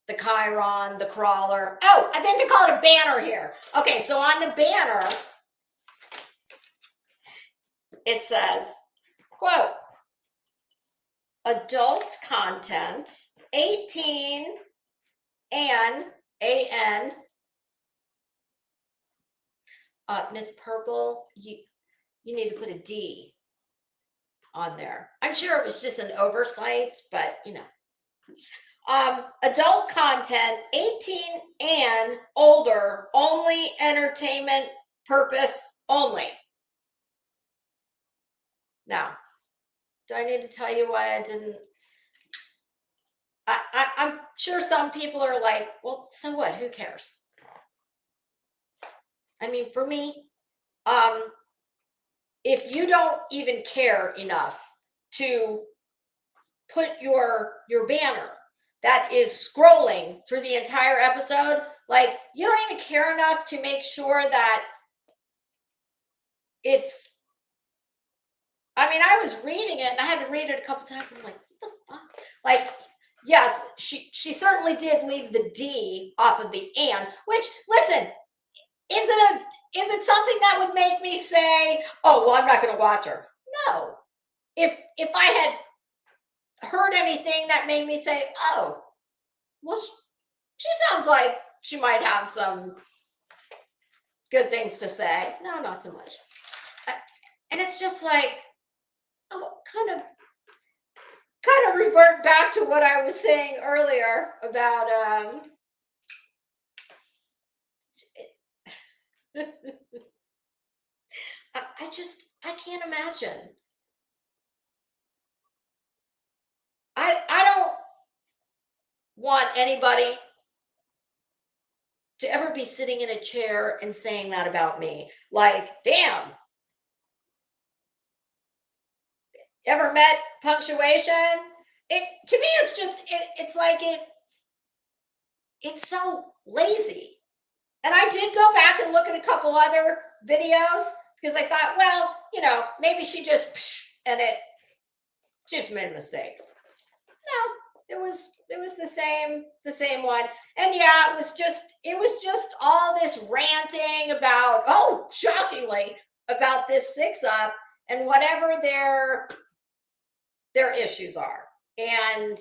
the Chiron, the crawler. Oh, I think they call it a banner here. Okay, so on the banner, it says, quote, adult content, 18 and AN. Miss Purple, you need to put a D on there. I'm sure it was just an oversight, but adult content, 18 and older, only entertainment purpose only. Now, do I need to tell you why I didn't? I'm sure some people are like, well, so what? Who cares? I mean, for me, if you don't even care enough to put your banner that is scrolling through the entire episode, like you don't even care enough to make sure that it's, I mean, I was reading it and I had to read it a couple times. I'm like, what the fuck? Like, yes, she certainly did leave the D off of the and, which, listen, is it something that would make me say, oh, well, I'm not going to watch her? No. If I had heard anything that made me say, oh, well, she sounds like she might have some good things to say. No, not so much. And it's just like, oh, kind of revert back to what I was saying earlier about I can't imagine. I don't want anybody to ever be sitting in a chair and saying that about me. Like, damn. Ever met punctuation? To me, it's just it's like it's so lazy. And I did go back and look at a couple other videos because I thought, well, maybe she just and it just made a mistake. No, it was the same one. And yeah, it was just all this ranting about, oh, shockingly, about this 6-up and whatever their issues are. And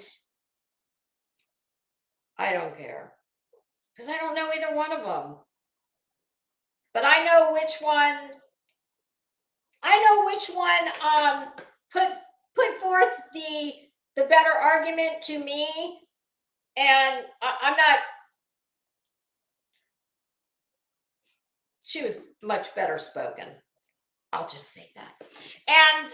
I don't care because I don't know either one of them. But I know which one put forth the better argument to me. And I'm not, she was much better spoken. I'll just say that. And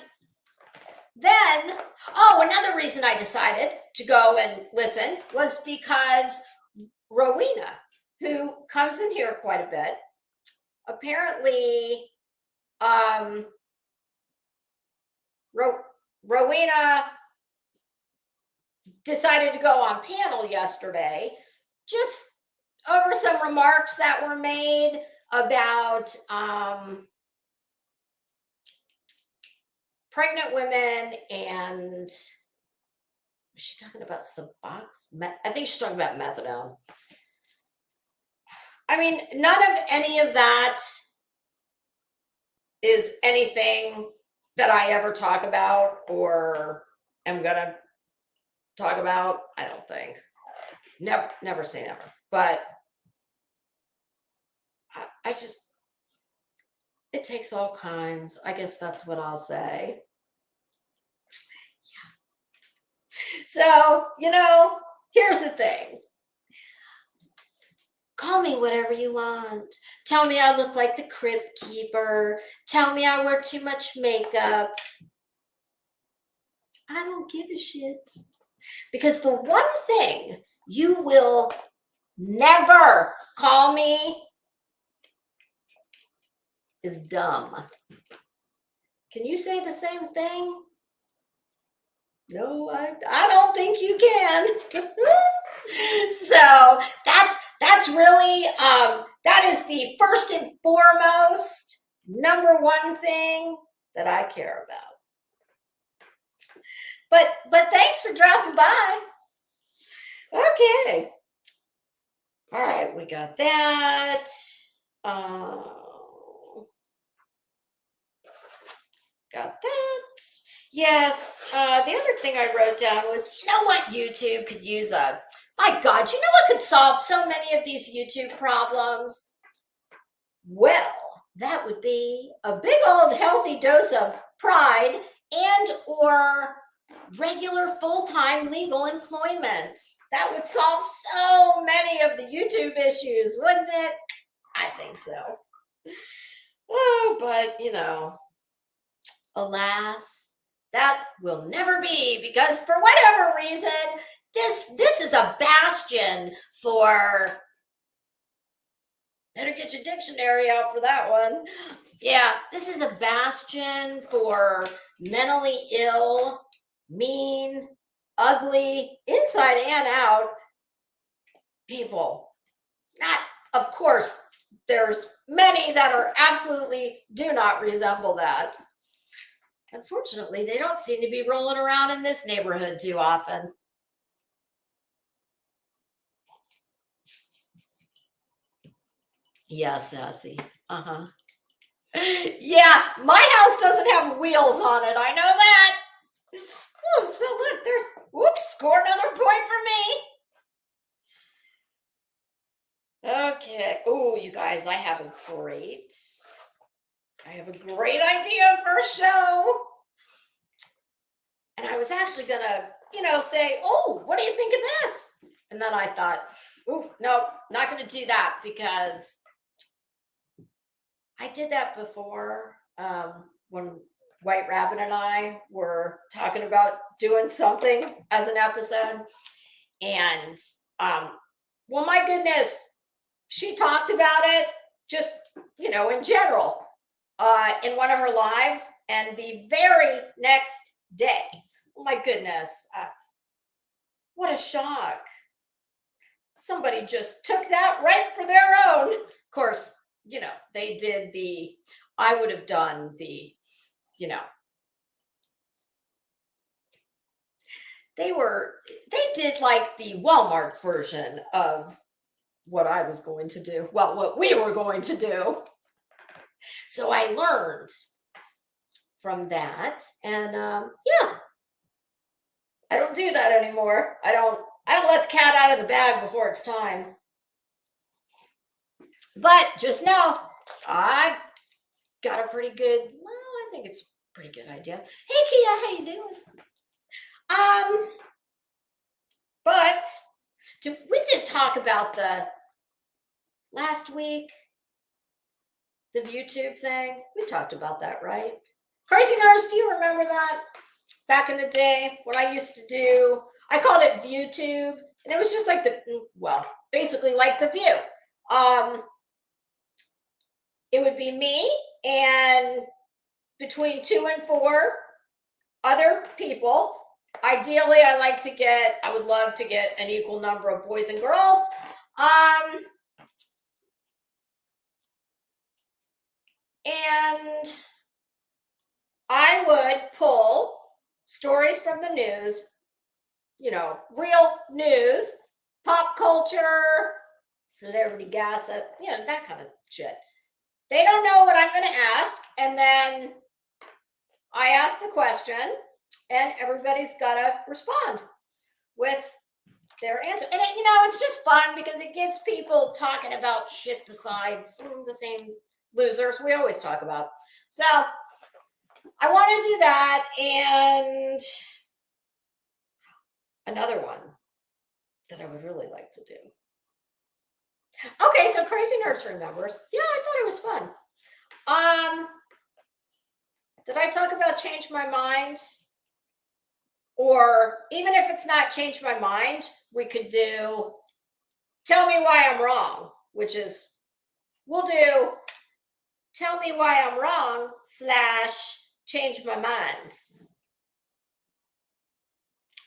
then, another reason I decided to go and listen was because Rowena, who comes in here quite a bit, apparently, Rowena decided to go on panel yesterday, just over some remarks that were made about pregnant women. And was she talking about Suboxone? I think she's talking about methadone. I mean, none of any of that is anything that I ever talk about or am gonna talk about. I don't think. Never say never. But I just, it takes all kinds. I guess that's what I'll say. Yeah. So, here's the thing. Call me whatever you want. Tell me I look like the crypt keeper. Tell me I wear too much makeup. I don't give a shit. Because the one thing you will never call me is dumb. Can you say the same thing? No, I don't think you can. So that's really that is the first and foremost number one thing that I care about. But thanks for dropping by. Okay. All right, we got that. Got that. Yes. The other thing I wrote down was, what YouTube could use my God, what could solve so many of these YouTube problems? Well, that would be a big old healthy dose of pride and or regular full-time legal employment. That would solve so many of the YouTube issues, wouldn't it? I think so. Oh, but alas, that will never be, because for whatever reason, this is a bastion for, better get your dictionary out for that one. Yeah, this is a bastion for mentally ill, mean, ugly, inside and out people. Not, of course, there's many that are absolutely do not resemble that. Unfortunately, they don't seem to be rolling around in this neighborhood too often. Yeah, sassy. Uh-huh. Yeah, my house doesn't have wheels on it. I know that. Oh, so look, there's, whoops, score another point for me. Okay. Oh, you guys, I have a great idea for a show. And I was actually gonna, say, oh, what do you think of this? And then I thought, oh, no, not gonna do that, because I did that before when White Rabbit and I were talking about doing something as an episode. And, well, my goodness, she talked about it just, in general, in one of her lives. And the very next day, oh my goodness, what a shock. Somebody just took that right for their own. Of course, they did I would have done you know, they did like the Walmart version of what I was going to do. Well, what we were going to do. So I learned from that. And yeah, I don't do that anymore. I don't let the cat out of the bag before it's time. But just know, I've got a pretty good, I think it's a pretty good idea. Hey Kia, how you doing? But we did talk about the last week, the YouTube thing. We talked about that, right? Crazy Nurse, do you remember that? Back in the day, what I used to do, I called it ViewTube, and it was just like basically like The View. It would be me and between 2 and 4 other people. Ideally, I would love to get an equal number of boys and girls. And I would pull stories from the news, real news, pop culture, celebrity gossip, that kind of shit. They don't know what I'm going to ask. And then I ask the question, and everybody's got to respond with their answer. And, it's just fun because it gets people talking about shit besides the same losers we always talk about. So I want to do that. And another one that I would really like to do. Okay, so Crazy Nurse remembers. Yeah, I thought it was fun. Did I talk about change my mind? Or even if it's not change my mind, we could do tell me why I'm wrong, which is we'll do tell me why I'm wrong / change my mind.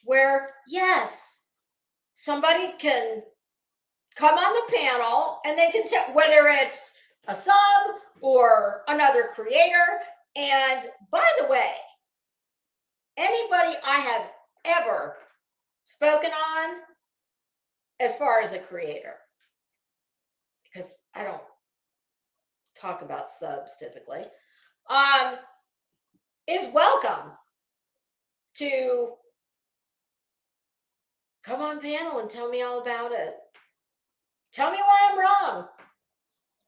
Where, yes, somebody can come on the panel and they can tell whether it's a sub or another creator. And by the way, anybody I have ever spoken on as far as a creator, because I don't talk about subs typically, is welcome to come on panel and tell me all about it. Tell me why I'm wrong.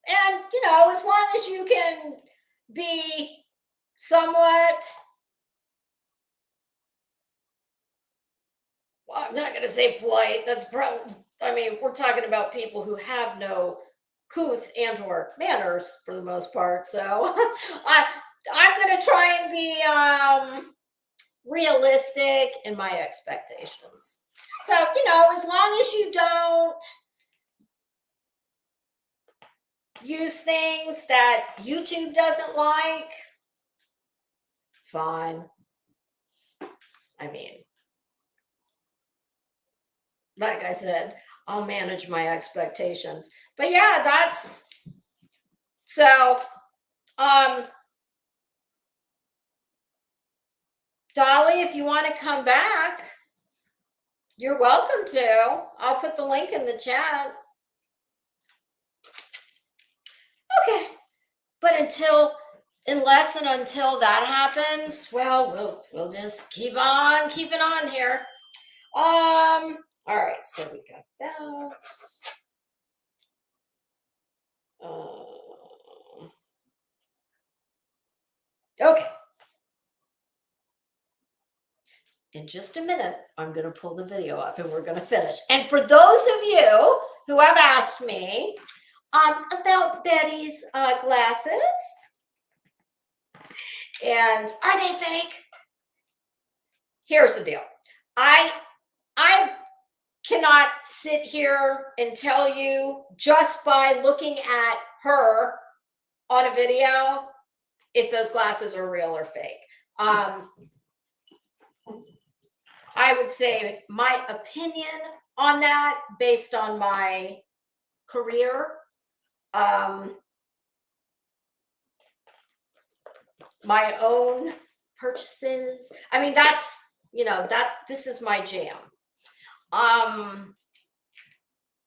And, as long as you can be somewhat, well, I'm not going to say polite. That's probably, we're talking about people who have no couth and or manners for the most part. So I'm going to try and be realistic in my expectations. So, as long as you don't use things that YouTube doesn't like, fine. Like I said, I'll manage my expectations. But yeah, that's so Dolly, if you want to come back, you're welcome to. I'll put the link in the chat. Okay. But unless that happens, well, we'll just keep on keeping on here. All right, so we got that. Okay. In just a minute, I'm going to pull the video up and we're going to finish. And for those of you who have asked me about Betty's glasses, and are they fake? Here's the deal. I cannot sit here and tell you just by looking at her on a video if those glasses are real or fake. I would say my opinion on that, based on my career, My own purchases. I mean, that's, this is my jam.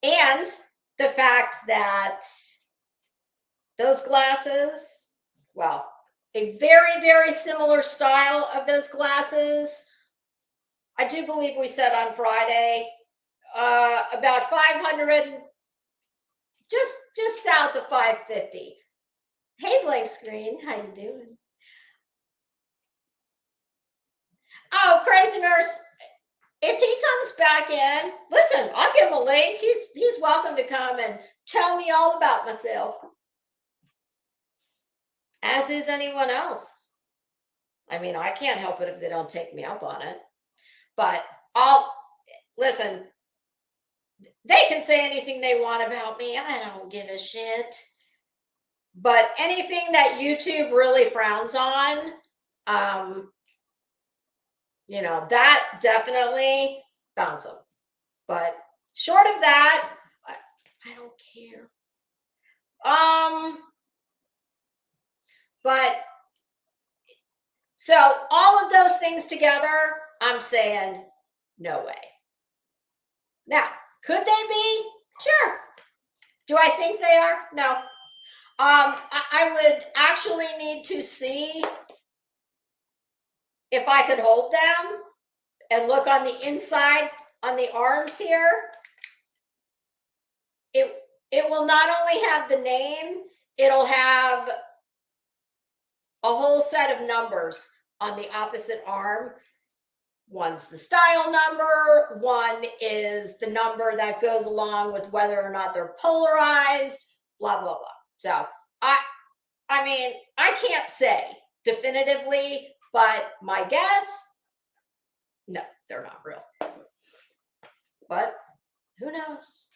And the fact that those glasses, well, a very, very similar style of those glasses. I do believe we said on Friday, about 500, just south of 550. Hey, blank screen, how you doing? Oh, Crazy Nurse, if he comes back in, listen, I'll give him a link. He's welcome to come and tell me all about myself, as is anyone else. I mean, I can't help it if they don't take me up on it. But listen, they can say anything they want about me. I don't give a shit. But anything that YouTube really frowns on, that definitely bounce them. But short of that, I don't care. But so all of those things together, I'm saying no way. Now, could they be? Sure. Do I think they are? No. I would actually need to see if I could hold them and look on the inside on the arms here. It will not only have the name, it'll have a whole set of numbers on the opposite arm. One's the style number, one is the number that goes along with whether or not they're polarized, blah, blah, blah. So I mean, I can't say definitively, but my guess, no, they're not real. But who knows?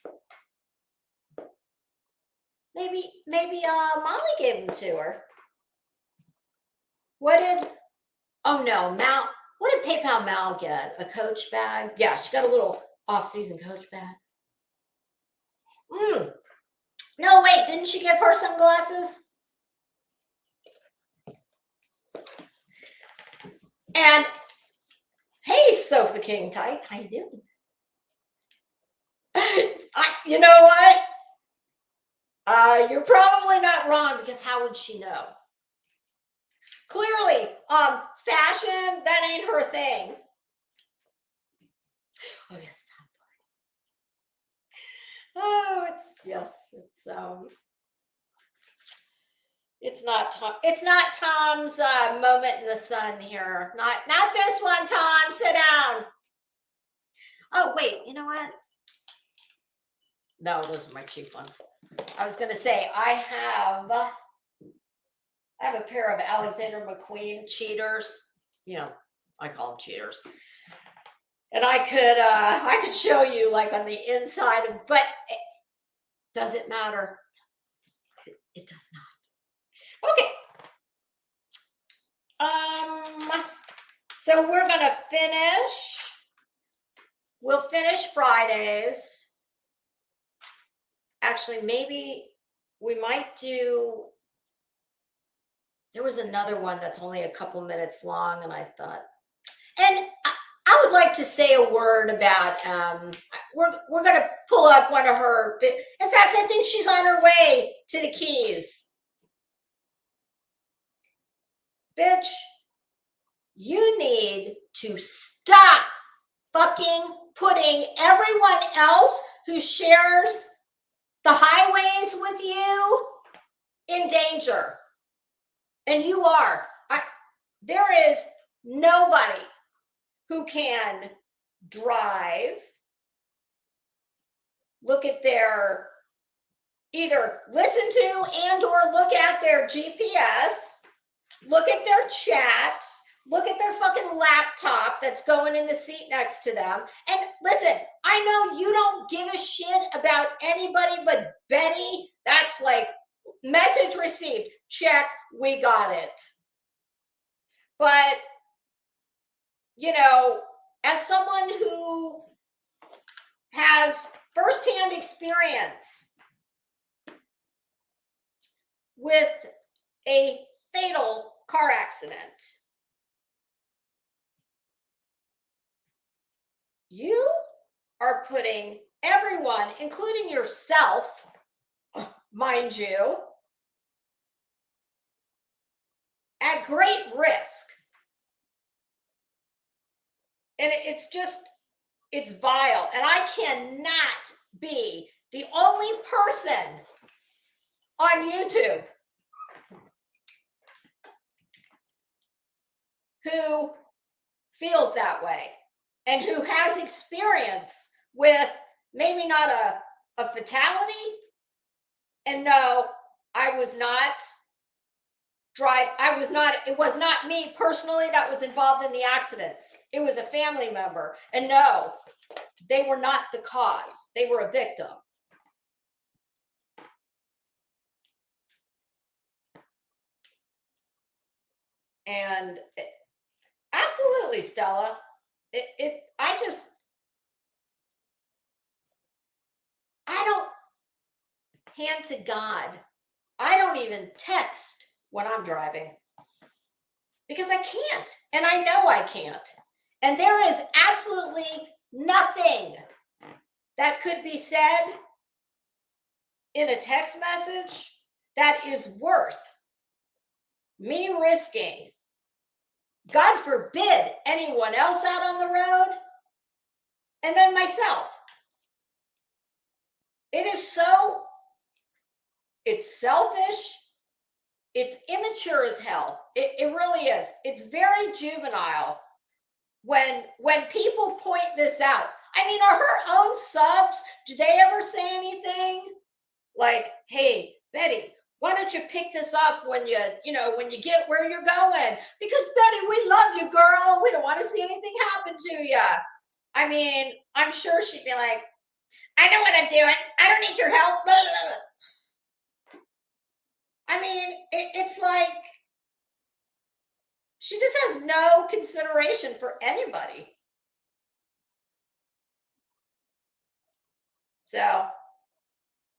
Maybe Molly gave them to her. Oh no, Mal, what did PayPal Mal get? A Coach bag? Yeah, she got a little off-season Coach bag. No, wait, didn't she give her sunglasses? And hey, Sofa King Type, how you doing? You know what? You're probably not wrong, because how would she know? Clearly, fashion, that ain't her thing. Oh yes, Tom. Oh, it's not Tom. It's not Tom's moment in the sun here. Not this one, Tom. Sit down. Oh wait, you know what? No, those are my cheap ones. I was gonna say I have a pair of Alexander McQueen cheaters. I call them cheaters. And I could show you like on the inside of, but does it matter? It does not. Okay. So we're gonna finish. We'll finish Fridays. Actually, maybe we might do. There was another one that's only a couple minutes long, and I thought, and I would like to say a word about. We're gonna pull up one of her. In fact, I think she's on her way to the Keys. Bitch, you need to stop fucking putting everyone else who shares the highways with you in danger. And you are. There is nobody who can drive, look at their, either listen to and or look at their GPS, look at their chat, look at their fucking laptop that's going in the seat next to them. And listen, I know you don't give a shit about anybody but Betty. That's like, message received, check, we got it. But, as someone who has firsthand experience with a fatal car accident, you are putting everyone, including yourself, mind you, at great risk. And it's vile. And I cannot be the only person on YouTube who feels that way and who has experience with maybe not a fatality. And no, it was not me personally that was involved in the accident. It was a family member. And no, they were not the cause. They were a victim. And absolutely, Stella. I don't, hand to God, I don't even text when I'm driving because I can't. And I know I can't. And there is absolutely nothing that could be said in a text message that is worth me risking, God forbid, anyone else out on the road, and then myself. It's selfish. It's immature as hell. It really is. It's very juvenile when people point this out. I mean, are her own subs, do they ever say anything like, hey, Betty, why don't you pick this up when you get where you're going? Because Betty, we love you, girl. We don't want to see anything happen to you. I mean, I'm sure she'd be like, I know what I'm doing. I don't need your help. I mean, it's like she just has no consideration for anybody. So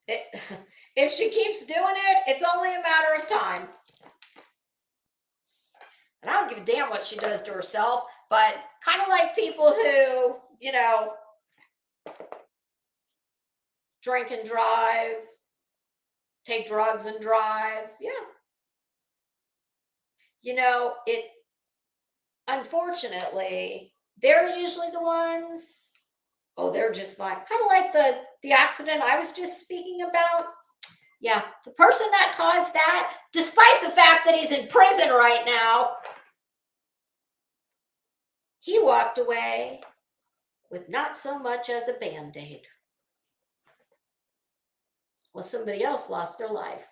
if she keeps doing it, it's only a matter of time. And I don't give a damn what she does to herself, but kind of like people who, drink and drive, take drugs and drive. Yeah. Unfortunately, they're usually the ones, they're just fine. Kind of like the accident I was just speaking about. Yeah, the person that caused that, despite the fact that he's in prison right now, he walked away with not so much as a Band-Aid. Well, somebody else lost their life.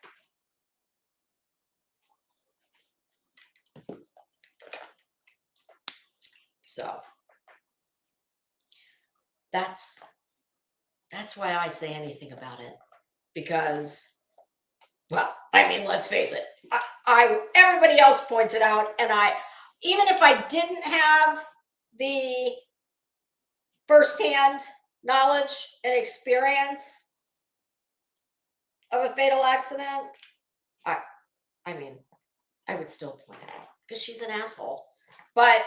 So that's why I say anything about it, because, well, I mean, let's face it. Everybody else points it out, and even if I didn't have the firsthand knowledge and experience of a fatal accident, I mean, I would still point it out because she's an asshole. But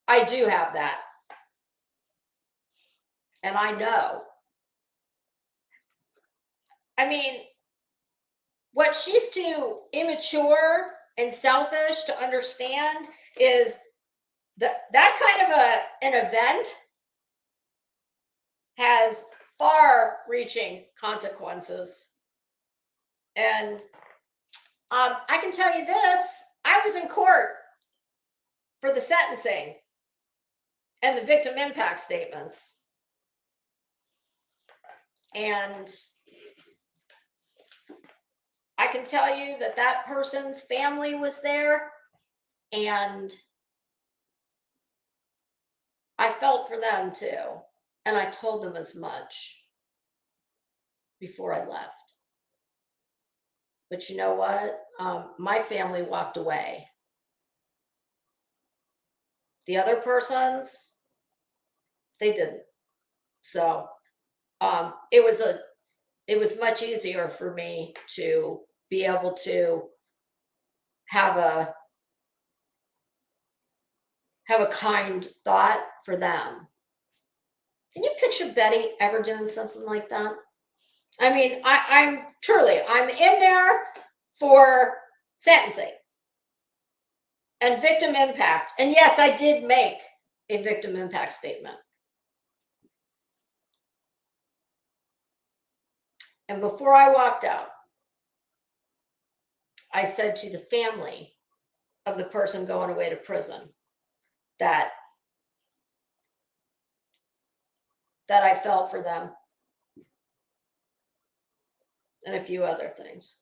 I do have that. And I know. I mean, what she's too immature and selfish to understand is that kind of an event has far-reaching consequences. And I can tell you this, I was in court for the sentencing and the victim impact statements. And I can tell you that person's family was there, and I felt for them too. And I told them as much before I left. But you know what? My family walked away. The other persons, they didn't. So it was much easier for me to be able to have a kind thought for them. Can you picture Betty ever doing something like that? I mean, I'm in there for sentencing and victim impact. And yes, I did make a victim impact statement. And before I walked out, I said to the family of the person going away to prison that I felt for them and a few other things.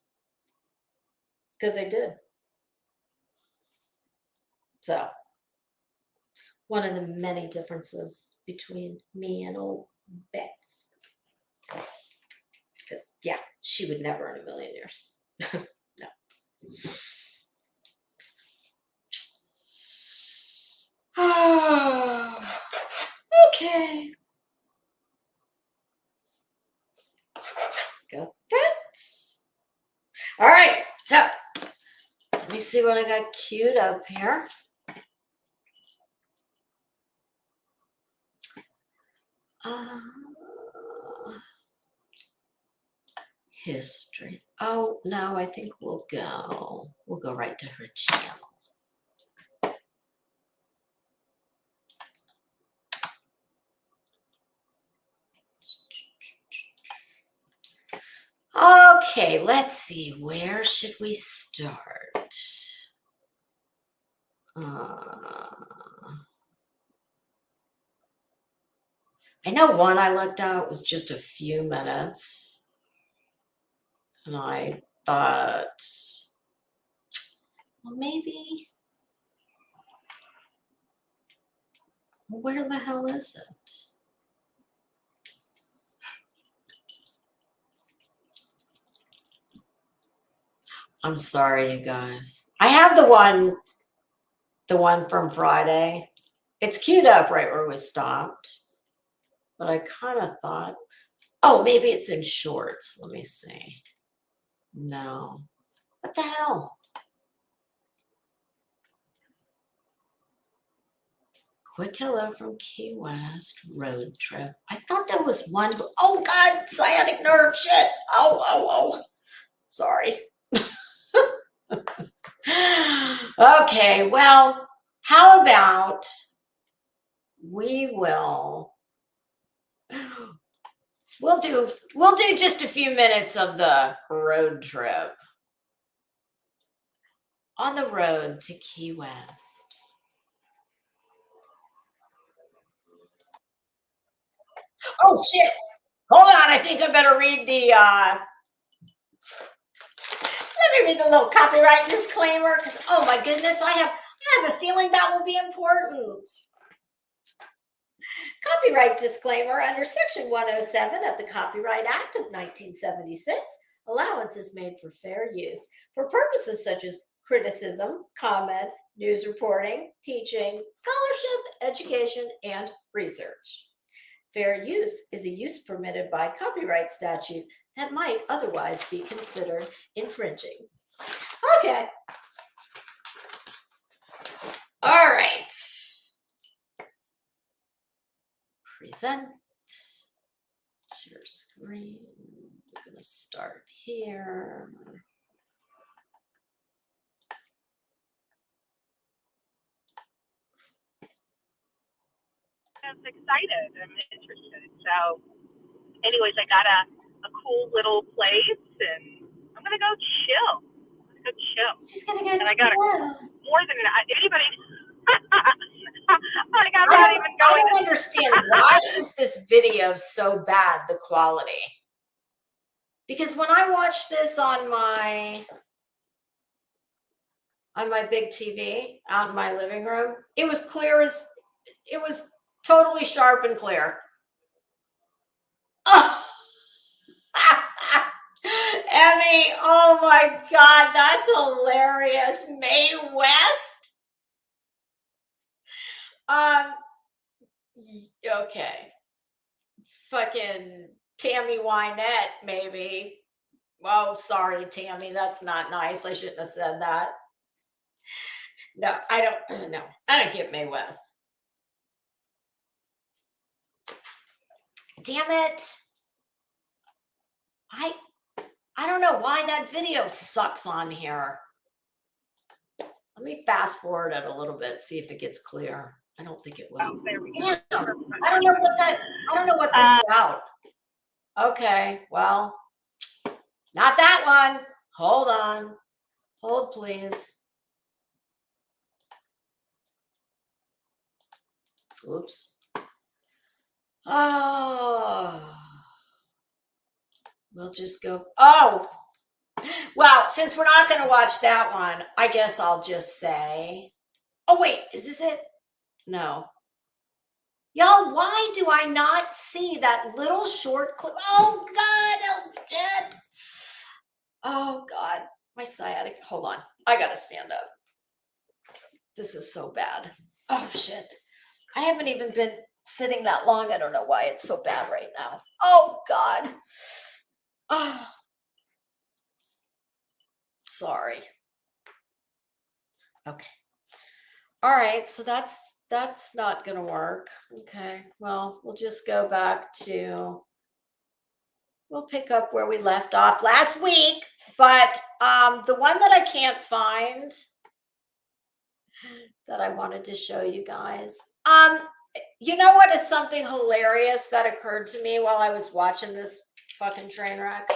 Because they did. So, one of the many differences between me and old Bets. Because, yeah, she would never in a million years. No. Okay. Got that. All right. So, let me see what I got queued up here. History. Oh, no, I think we'll go right to her channel. Okay, let's see. Where should we start? I know one I looked at was just a few minutes. And I thought, well, maybe. Where the hell is it? I'm sorry, you guys. I have the one from Friday. It's queued up right where we stopped. But I kind of thought, oh, maybe it's in shorts. Let me see. No. What the hell? Quick hello from Key West road trip. I thought there was one. Oh, God, sciatic nerve shit. Oh. Sorry. Okay, well, how about we'll do just a few minutes of the road trip. On the road to Key West. Oh shit. Hold on, I think I better read the let me read the little copyright disclaimer because oh my goodness, I have a feeling that will be important. Copyright disclaimer under Section 107 of the Copyright Act of 1976. Allowance is made for fair use for purposes such as criticism, comment, news reporting, teaching, scholarship, education, and research. Fair use is a use permitted by copyright statute that might otherwise be considered infringing. Okay. All right. Present. Share screen. I'm going to start here. I'm excited. I'm interested. So, anyways, I got a cool little place, and I'm gonna go chill. She's gonna go. And I got more than anybody. Like I'm not even going. I don't understand why is this video so bad? The quality. Because when I watched this on my big TV out in my living room, it was clear as it was totally sharp and clear. Oh. Emmy, oh my God, that's hilarious. Mae West. Okay. Fucking Tammy Wynette, maybe. Oh, sorry, Tammy. That's not nice. I shouldn't have said that. No, I don't. No, I don't get May West. Damn it. I I don't know why that video sucks on here. Let me fast forward it a little bit, see if it gets clear. I don't think it will. Oh, there we go. Damn. I don't know what that's about. Okay, well, not that one. Hold on. Hold, please. Oops. Oh. We'll just go. Oh. Well, since we're not going to watch that one, I guess I'll just say. Oh, wait. Is this it? No. Y'all, why do I not see that little short clip? Oh, God. Oh, shit. Oh, God. My sciatic. Hold on. I got to stand up. This is so bad. Oh, shit. I haven't even been sitting that long. I don't know why it's so bad right now. Oh, God. Oh, sorry. Okay. All right. So that's not going to work. Okay. Well, we'll just go back to, we'll pick up where we left off last week. But the one that I can't find that I wanted to show you guys, you know what is something hilarious that occurred to me while I was watching this fucking train wreck?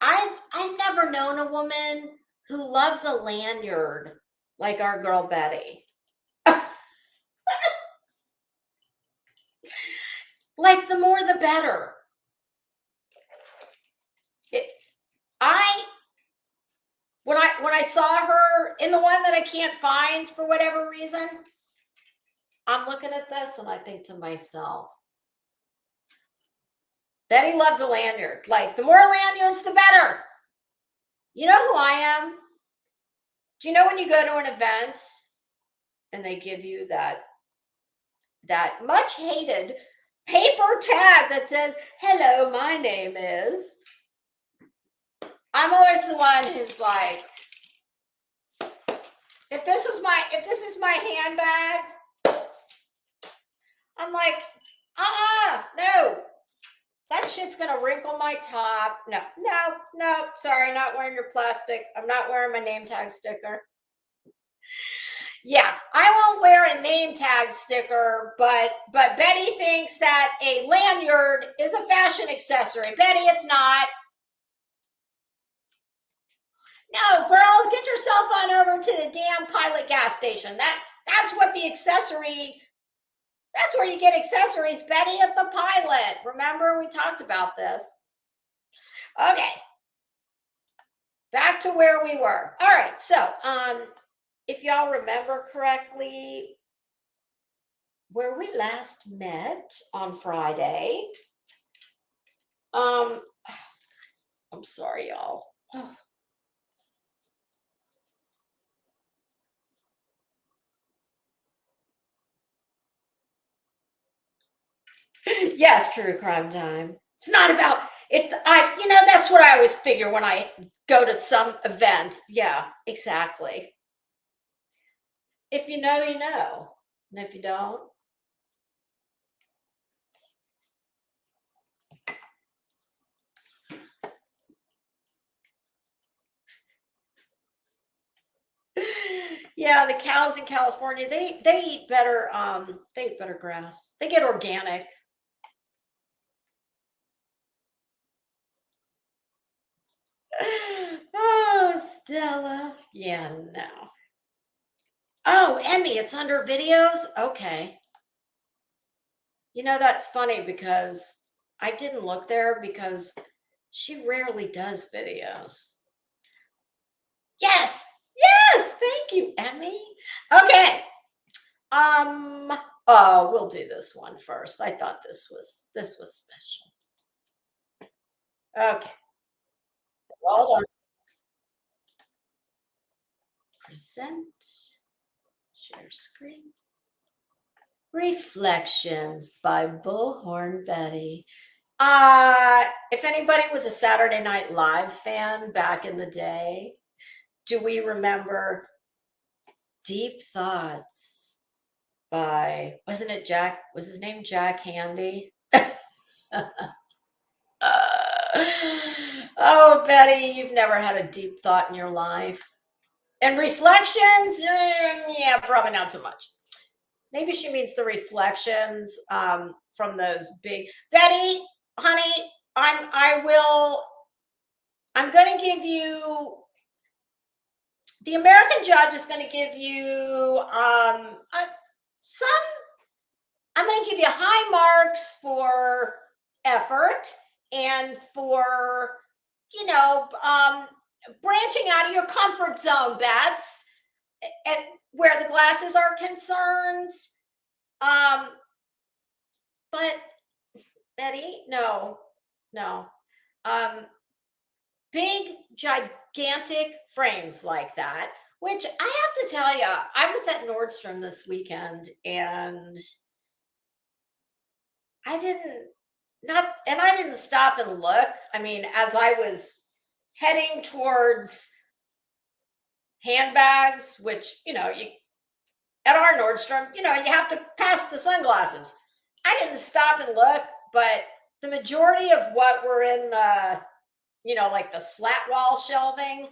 I've never known a woman who loves a lanyard like our girl Betty. Like the more the better. When I saw her in the one that I can't find for whatever reason, I'm looking at this and I think to myself, Betty loves a lanyard. Like the more lanyards, the better. You know who I am? Do you know when you go to an event and they give you that much hated paper tag that says, "Hello, my name is." I'm always the one who's like, if this is my handbag, I'm like, no. That shit's gonna wrinkle my top. No, sorry, not wearing your plastic. I'm not wearing my name tag sticker. Yeah, I won't wear a name tag sticker, but Betty thinks that a lanyard is a fashion accessory. Betty, it's not. No, girl, get yourself on over to the damn Pilot gas station. That's what the accessory. That's where you get accessories, Betty, at the Pilot. Remember, we talked about this. Okay. Back to where we were. All right. So, if y'all remember correctly, where we last met on Friday, I'm sorry, y'all. Yes, true crime time. It's not about that's what I always figure when I go to some event. Yeah, exactly. If you know, you know. And if you don't, yeah, the cows in California, they eat better, they eat better grass. They get organic. Oh, Stella. Yeah, no. Oh, Emmy, it's under videos? Okay. You know, that's funny because I didn't look there because she rarely does videos. Yes. Yes. Thank you, Emmy. Okay. Oh, we'll do this one first. I thought this was special. Okay. Hold on. Present. Share screen. Reflections by Bullhorn Betty. If anybody was a Saturday Night Live fan back in the day, do we remember Deep Thoughts by, wasn't it Jack? Was his name Jack Handy? Oh, Betty, you've never had a deep thought in your life. And reflections, yeah, probably not so much. Maybe she means the reflections from those big. Betty, honey, I'm going to give you, the American judge is going to give you some, I'm going to give you high marks for effort and for, branching out of your comfort zone, Bats, at where the glasses are concerned. But Betty, no. Big, gigantic frames like that, which I have to tell you, I was at Nordstrom this weekend and I didn't stop and look. I mean, as I was heading towards handbags, which, at our Nordstrom, you have to pass the sunglasses. I didn't stop and look, but the majority of what were in the, like the slat wall shelving,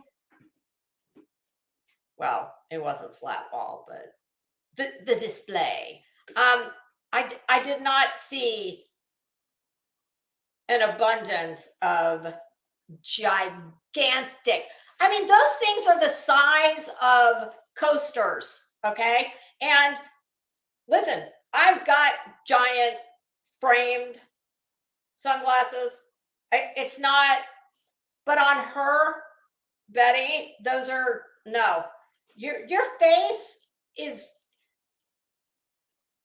well, it wasn't slat wall, but the display. I did not see an abundance of gigantic. I mean, those things are the size of coasters, okay? And listen, I've got giant framed sunglasses. It's not, but on her, Betty, those are, no. Your face is,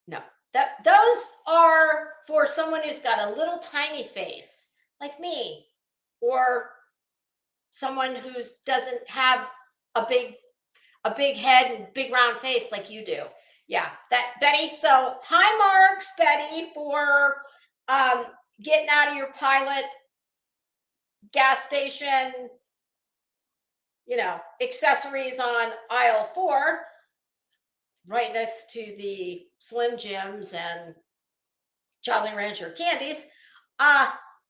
no. Those are for someone who's got a little tiny face like me, or someone who doesn't have a big head and big round face like you do. Yeah, that, Betty. So high marks, Betty, for getting out of your Pilot gas station, accessories on aisle 4, right next to the Slim Jims and Jolly Rancher candies.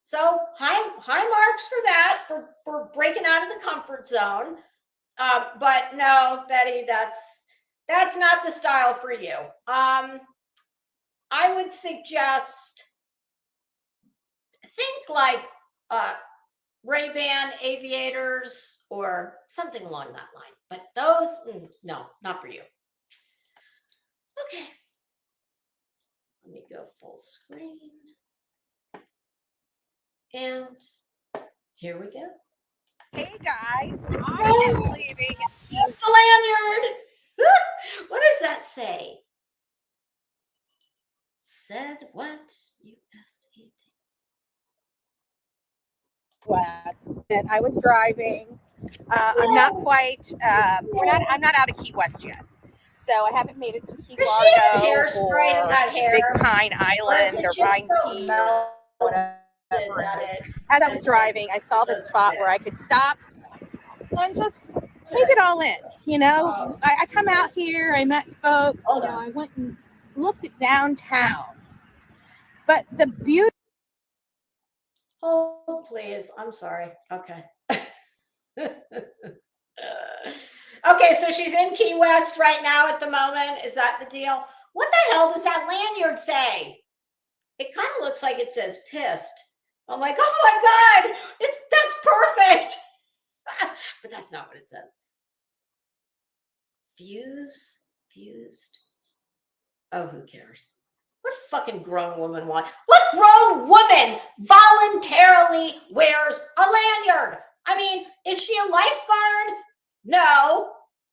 So high marks for that, for breaking out of the comfort zone. But no, Betty, that's not the style for you. I would suggest, think like Ray-Ban aviators or something along that line. But those, no, not for you. Okay. Let me go full screen. And here we go. Hey guys, I am leaving. The lanyard. What does that say? Said what? U.S.A.T. West, and I was driving. I'm not quite. I'm not out of Key West yet, so I haven't made it to Key Does she have Largo hairspray in that hair? Big Pine Island or Pine Key or whatever. As I was driving, I saw this spot where I could stop and just take it all in. I come out here, I met folks. I went and looked at downtown, but the beauty. Oh, please. I'm sorry. Okay. Okay, so she's in Key West right now at the moment. Is that the deal? What the hell does that lanyard say? It kind of looks like it says pissed. I'm like, oh my God, that's perfect. But that's not what it says. Fused. Oh, who cares? What fucking grown woman want? What grown woman voluntarily wears a lanyard? I mean, is she a lifeguard? No.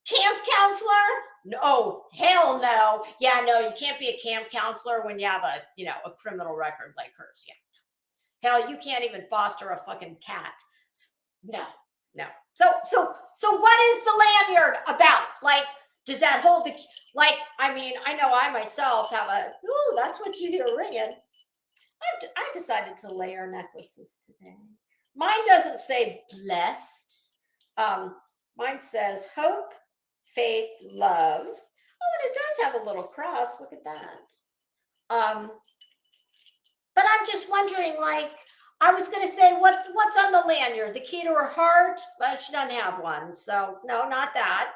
Camp counselor? No. Hell no. Yeah, no, you can't be a camp counselor when you have a criminal record like hers. Yeah. Hell, you can't even foster a fucking cat. No. So what is the lanyard about? Like, does that hold I know I myself have that's what you hear ringing. I decided to layer necklaces today. Mine doesn't say blessed. Mine says hope, faith, love. Oh, and it does have a little cross. Look at that. But I'm just wondering, like, I was going to say, what's on the lanyard? The key to her heart? Well, she doesn't have one, so no, not that.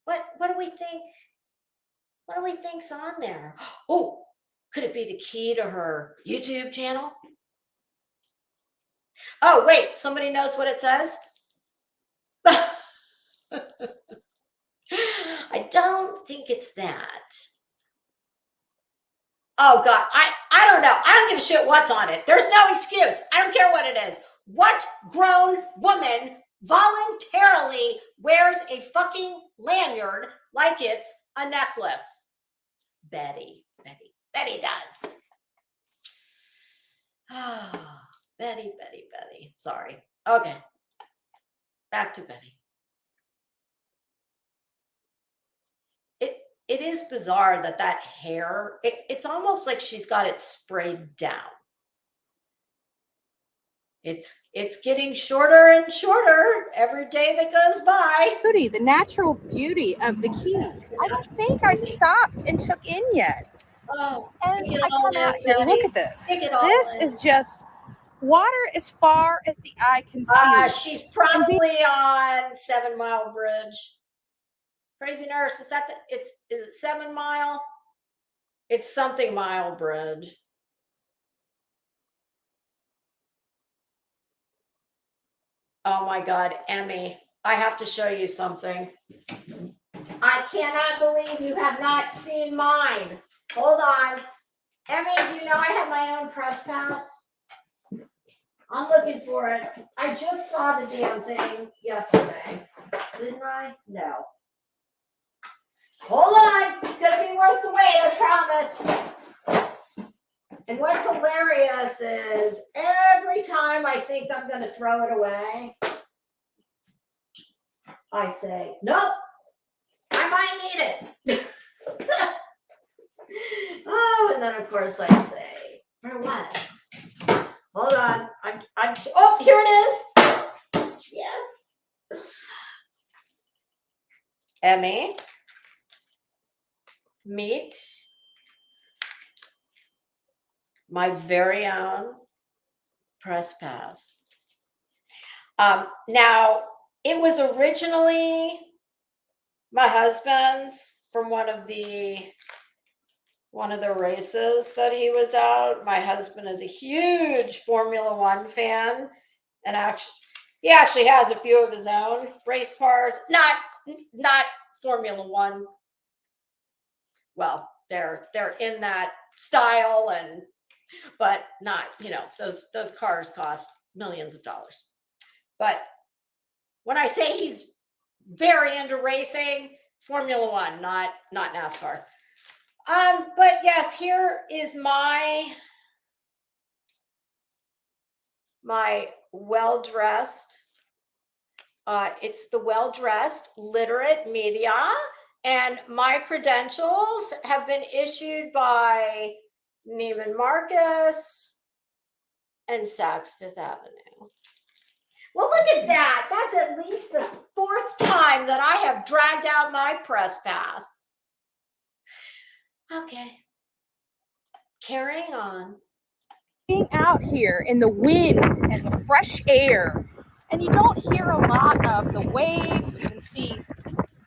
What do we think? What do we think's on there? Oh, could it be the key to her YouTube channel? Oh, wait, somebody knows what it says? I don't think it's that. Oh God, I don't know. I don't give a shit what's on it. There's no excuse. I don't care what it is. What grown woman voluntarily wears a fucking lanyard like it's a necklace? Betty does. Ah, Betty. Sorry. Okay. Back to Betty. It is bizarre that hair, it's almost like she's got it sprayed down. It's getting shorter and shorter every day that goes by. Beauty, the natural beauty of the keys. I don't think I stopped and took in yet. Oh, And I come out here, look at this. This is just water as far as the eye can see. She's probably on 7 Mile Bridge. Crazy Nurse, is it 7 Mile? It's something Mile Bridge. Oh my God, Emmy, I have to show you something. I cannot believe you have not seen mine. Hold on. Emmy, do you know I have my own press pass? I'm looking for it. I just saw the damn thing yesterday. Didn't I? No. Hold on. It's going to be worth the wait, I promise. And what's hilarious is every time I think I'm going to throw it away, I say, nope, I might need it. Oh, and then of course I say, for what? Hold on. Oh, here it is. Yes. Emmy, meet my very own press pass. Now, it was originally my husband's from one of the races that he was out. My husband is a huge Formula One fan, and he actually has a few of his own race cars. Not Formula One. Well, they're in that style, but not, those cars cost millions of dollars. But when I say he's very into racing, Formula One, not NASCAR. But yes, here is my well-dressed. It's the well-dressed literate media, and my credentials have been issued by Neiman Marcus and Saks Fifth Avenue. Well, look at that. That's at least the 4th time that I have dragged out my press pass. Okay. Carrying on. Being out here in the wind and the fresh air, and you don't hear a lot of the waves. You can see,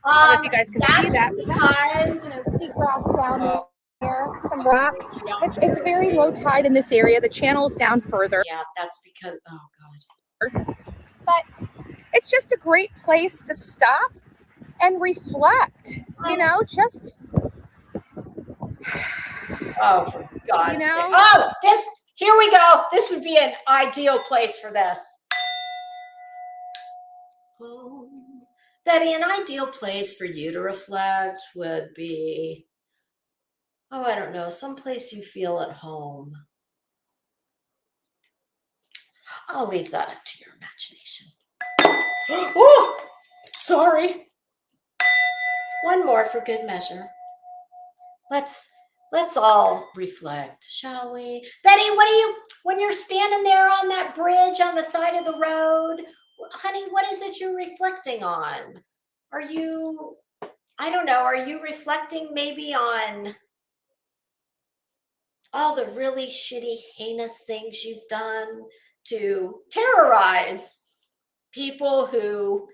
I don't know if you guys can see that, because seagrass down there, some rocks. It's very low tide in this area. The channel's down further. Yeah, that's because, oh God. But it's just a great place to stop and reflect, just. Oh, for God's sake. Oh, here we go. This would be an ideal place for this. Oh, Betty, an ideal place for you to reflect would be, I don't know, someplace you feel at home. I'll leave that up to your imagination. Oh, sorry. One more for good measure. Let's let's all reflect, shall we? Betty, what do you, when you're standing there on that bridge on the side of the road, honey, what is it you're reflecting on? Are you, I don't know, are you reflecting maybe on all the really shitty, heinous things you've done to terrorize people who,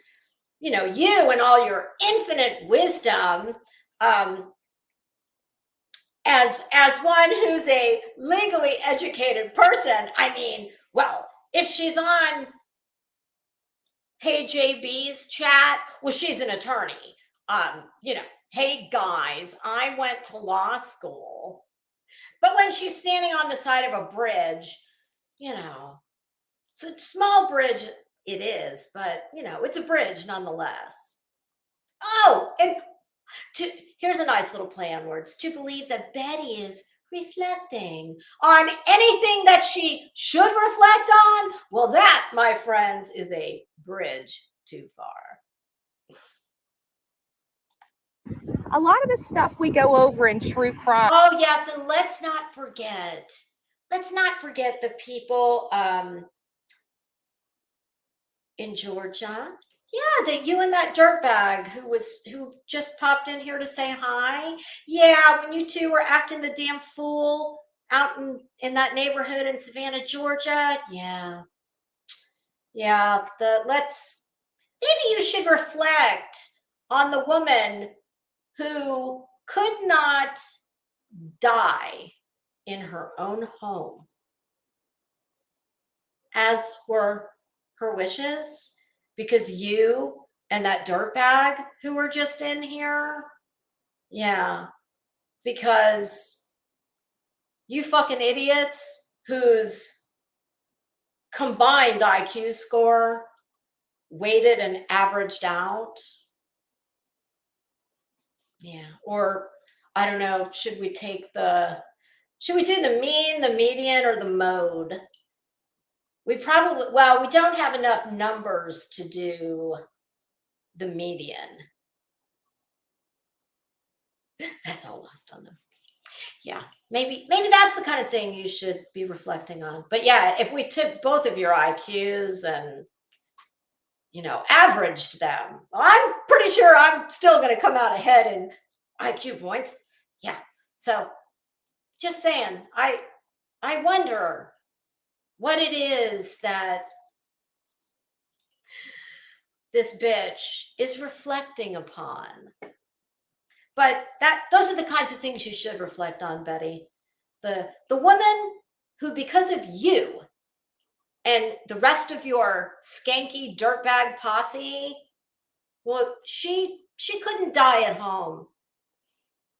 you know, you and all your infinite wisdom, as one who's a legally educated person, I mean, well, if she's on Hey JB's chat, well, she's an attorney. You know, hey guys, I went to law school. But when she's standing on the side of a bridge, you know, it's a small bridge, it is, but you know, it's a bridge nonetheless. Oh, and here's a nice little play on words, to believe that Betty is reflecting on anything that she should reflect on. Well, that, my friends, is a bridge too far. A lot of the stuff we go over in true crime. Oh, yes, and let's not forget the people in Georgia. Yeah, that you and that dirtbag who just popped in here to say hi. Yeah, when you two were acting the damn fool out in that neighborhood in Savannah, Georgia. Yeah. Yeah, maybe you should reflect on the woman who could not die in her own home, as were her wishes, because you and that dirtbag who were just in here, yeah, because you fucking idiots whose combined IQ score weighted and averaged out. Yeah, or I don't know, should we do the mean, the median, or the mode? We don't have enough numbers to do the median. That's all lost on them. Yeah, maybe that's the kind of thing you should be reflecting on. But yeah, if we took both of your IQs and, you know, averaged them, I'm pretty sure I'm still going to come out ahead in IQ points. Yeah. So just saying, I wonder what it is that this bitch is reflecting upon. But those are the kinds of things you should reflect on, Betty. The woman who, because of you and the rest of your skanky dirtbag posse, well, she couldn't die at home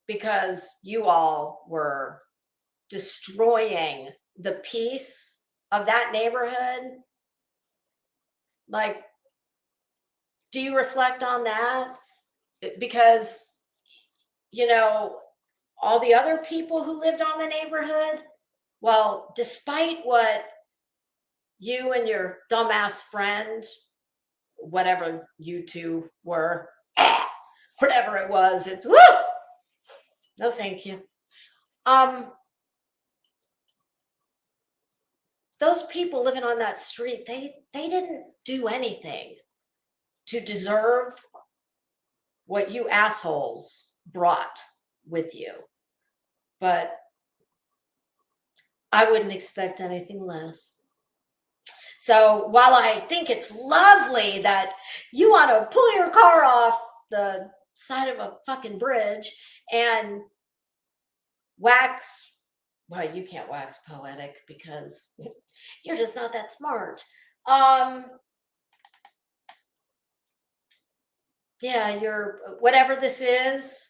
because you all were destroying the peace of that neighborhood. Like, do you reflect on that? Because, you know, all the other people who lived on the neighborhood, well, despite what you and your dumbass friend, whatever you two were, whatever it was, it's woo! No, thank you. Those people living on that street, they didn't do anything to deserve what you assholes brought with you. But I wouldn't expect anything less. So while I think it's lovely that you want to pull your car off the side of a fucking bridge and wax, well, you can't wax poetic because you're just not that smart. Yeah, you're, whatever this is.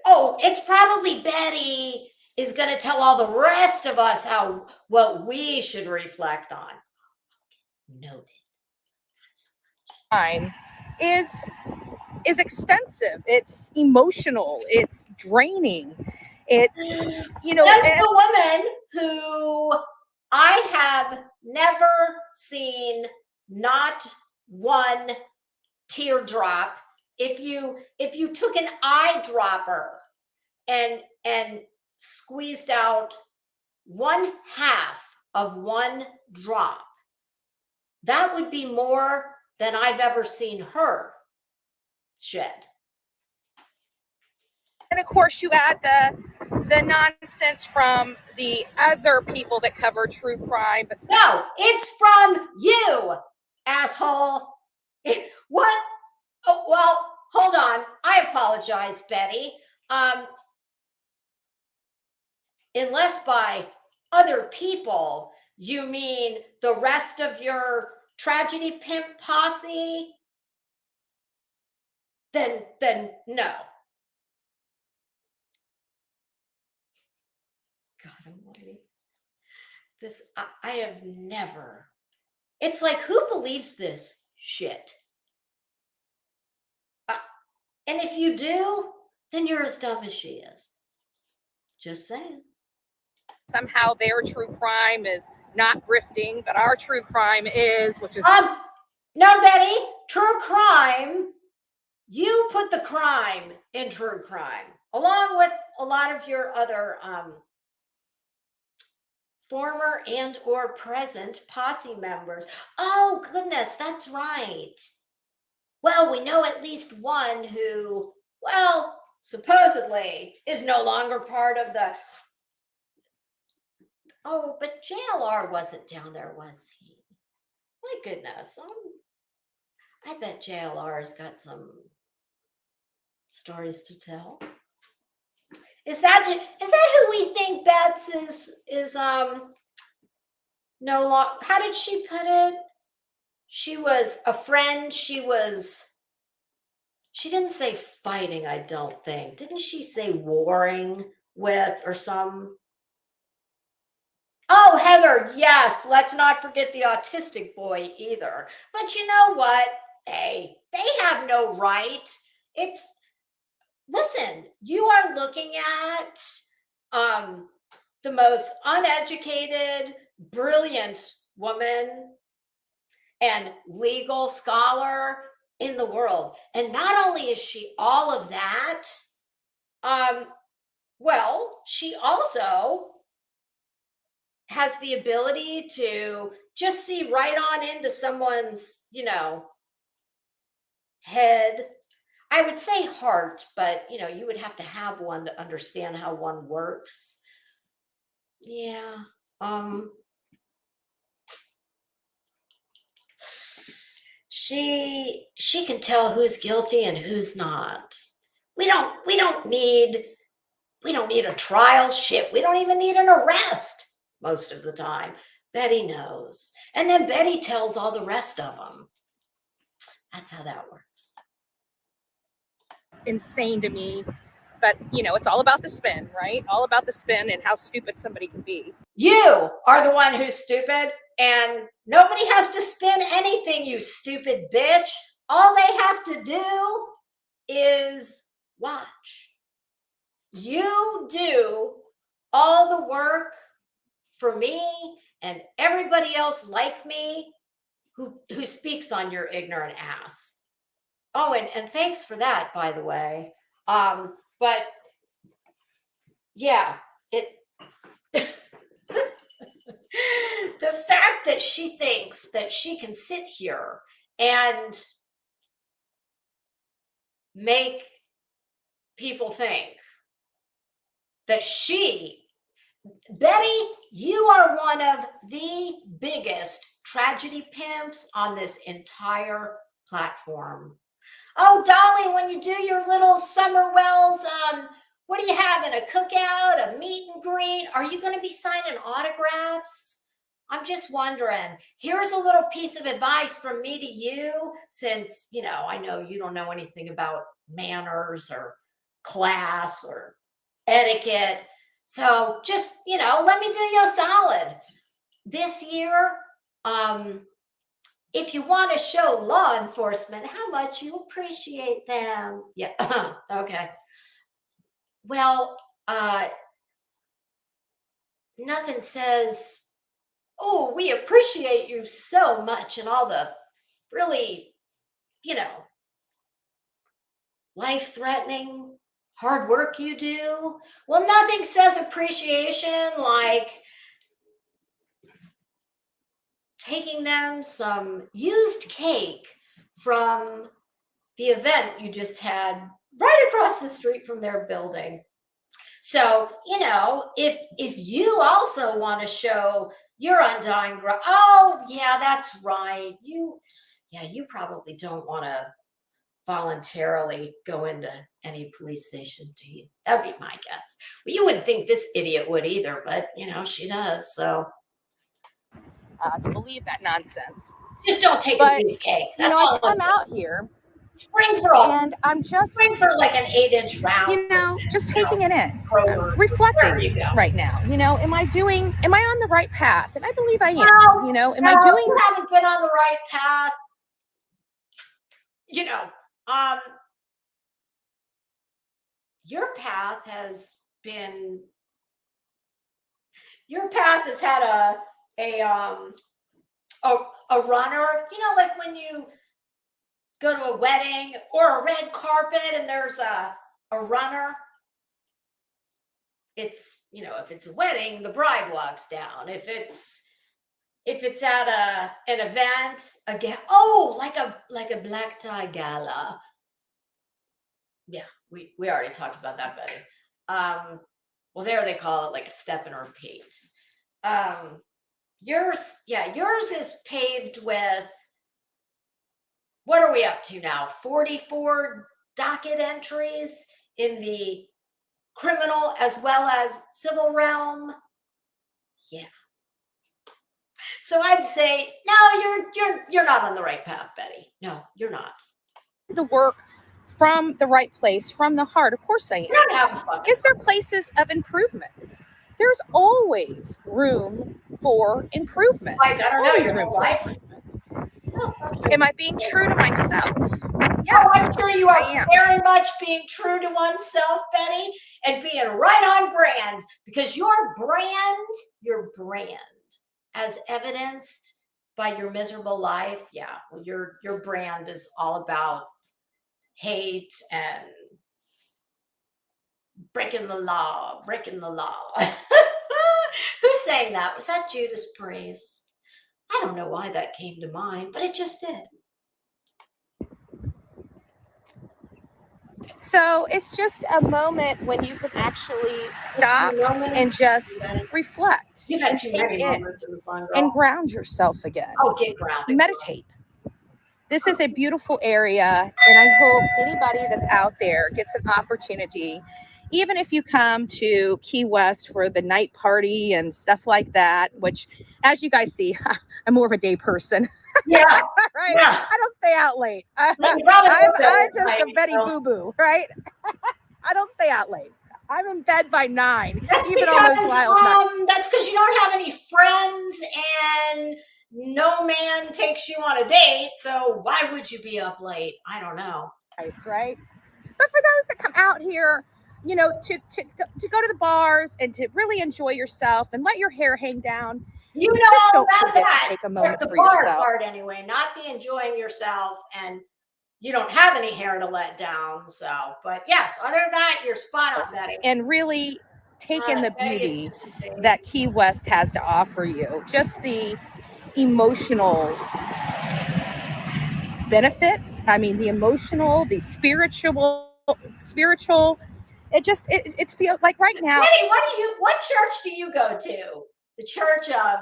Oh, it's probably Betty is going to tell all the rest of us what we should reflect on. Noted. Time is extensive. It's emotional. It's draining. It's, you know, that's the woman who I have never seen not one teardrop. If you took an eyedropper and squeezed out 1/2 of one drop, that would be more than I've ever seen her shed. And of course, you add the nonsense from the other people that cover true crime. But no, it's from you, asshole. What? Oh, well, hold on. I apologize, Betty. Unless by other people you mean the rest of your tragedy pimp posse, then no. God almighty. This, I have never. It's like, who believes this shit? And if you do, then you're as dumb as she is. Just saying. somehow their true crime is not grifting, but our true crime is, which is no, Betty, true crime. You put the crime in true crime, along with a lot of your other former and or present posse members. Oh, goodness, that's right. Well, we know at least one who, well, supposedly is no longer part of the... Oh, but JLR wasn't down there, was he? My goodness. I bet JLR's got some stories to tell. Is that who we think Bets is no long? How did she put it? She was a friend. She didn't say fighting, I don't think. Didn't she say warring with or some? Oh, Heather, yes. Let's not forget the autistic boy either. But you know what? Hey, they have no right. Listen, you are looking at the most uneducated, brilliant woman and legal scholar in the world. And not only is she all of that, well, she also has the ability to just see right on into someone's, head. I would say heart, but you would have to have one to understand how one works. Yeah. She can tell who's guilty and who's not. We don't need a trial. Shit, we don't even need an arrest most of the time. Betty knows. And then Betty tells all the rest of them. That's how that works. insane to me. But, it's all about the spin, right? All about the spin and how stupid somebody can be. You are the one who's stupid, and nobody has to spin anything, you stupid bitch. All they have to do is watch. You do all the work for me and everybody else like me who speaks on your ignorant ass. Oh, and thanks for that, by the way. But yeah, the fact that she thinks that she can sit here and make people think that Betty, you are one of the biggest tragedy pimps on this entire platform. Oh, Dolly, when you do your little summer wells, what are you having? A cookout, a meet and greet? Are you going to be signing autographs? I'm just wondering. Here's a little piece of advice from me to you, since, I know you don't know anything about manners or class or etiquette. So just, let me do you a solid. This year, if you want to show law enforcement how much you appreciate them. Yeah. Okay. Well, nothing says, oh, we appreciate you so much, and all the really, life-threatening, hard work you do. Well, nothing says appreciation like taking them some used cake from the event you just had right across the street from their building. So, if you also want to show your undying oh yeah, that's right. You probably don't want to voluntarily go into any police station, do you? That'd be my guess. Well, you wouldn't think this idiot would either, but she does. So to believe that nonsense. just don't take a piece of cake. That's all I come out here. Spring for all. And I'm just spring for like an 8-inch round. Just taking it in, reflecting right now. Am I on the right path? And I believe I am. Well, am I doing? You haven't been on the right path. Your path has had a runner. Like when you go to a wedding or a red carpet and there's a runner. It's, if it's a wedding, the bride walks down. If it's at an event, like a black tie gala. Yeah, we already talked about that, Betty. Well, there they call it like a step and a repeat. Yours is paved with, what are we up to now? 44 docket entries in the criminal as well as civil realm. Yeah. So I'd say, no, you're not on the right path, Betty. No, you're not. The work from the right place, from the heart. Of course I am. You don't have fun. Is there places of improvement? There's always room for improvement. Like, I don't know, your whole life. Am I being true to myself? Yeah, I'm sure you are very much being true to oneself, Betty, and being right on brand, because your brand, as evidenced by your miserable life, well, your brand is all about hate and breaking the law. Who's saying that? Was that Judas Priest? I don't know why that came to mind, but it just did. So it's just a moment when you can actually stop and just reflect. You've had too many moments in the sun, girl. And ground yourself again. Oh, get grounded. Meditate. This is a beautiful area, and I hope anybody that's out there gets an opportunity, even if you come to Key West for the night party and stuff like that, which, as you guys see, I'm more of a day person. Yeah. Right? Yeah. I don't stay out late. I'm just a Betty Boo Boo, right? I don't stay out late. I'm in bed by 9. That's even because, on those wild nights. That's because you don't have any friends and no man takes you on a date. So why would you be up late? I don't know. Right. But for those that come out here, to go to the bars and to really enjoy yourself and let your hair hang down. Just all about that. To take a moment the for bar yourself. Part anyway, not the enjoying yourself, and you don't have any hair to let down. So, but yes, other than that, you're spot on, Betty. And really take in the beauty that Key West has to offer you. Just the emotional benefits. I mean, the emotional, the spiritual. It feels like right now. Betty, what church do you go to? The church of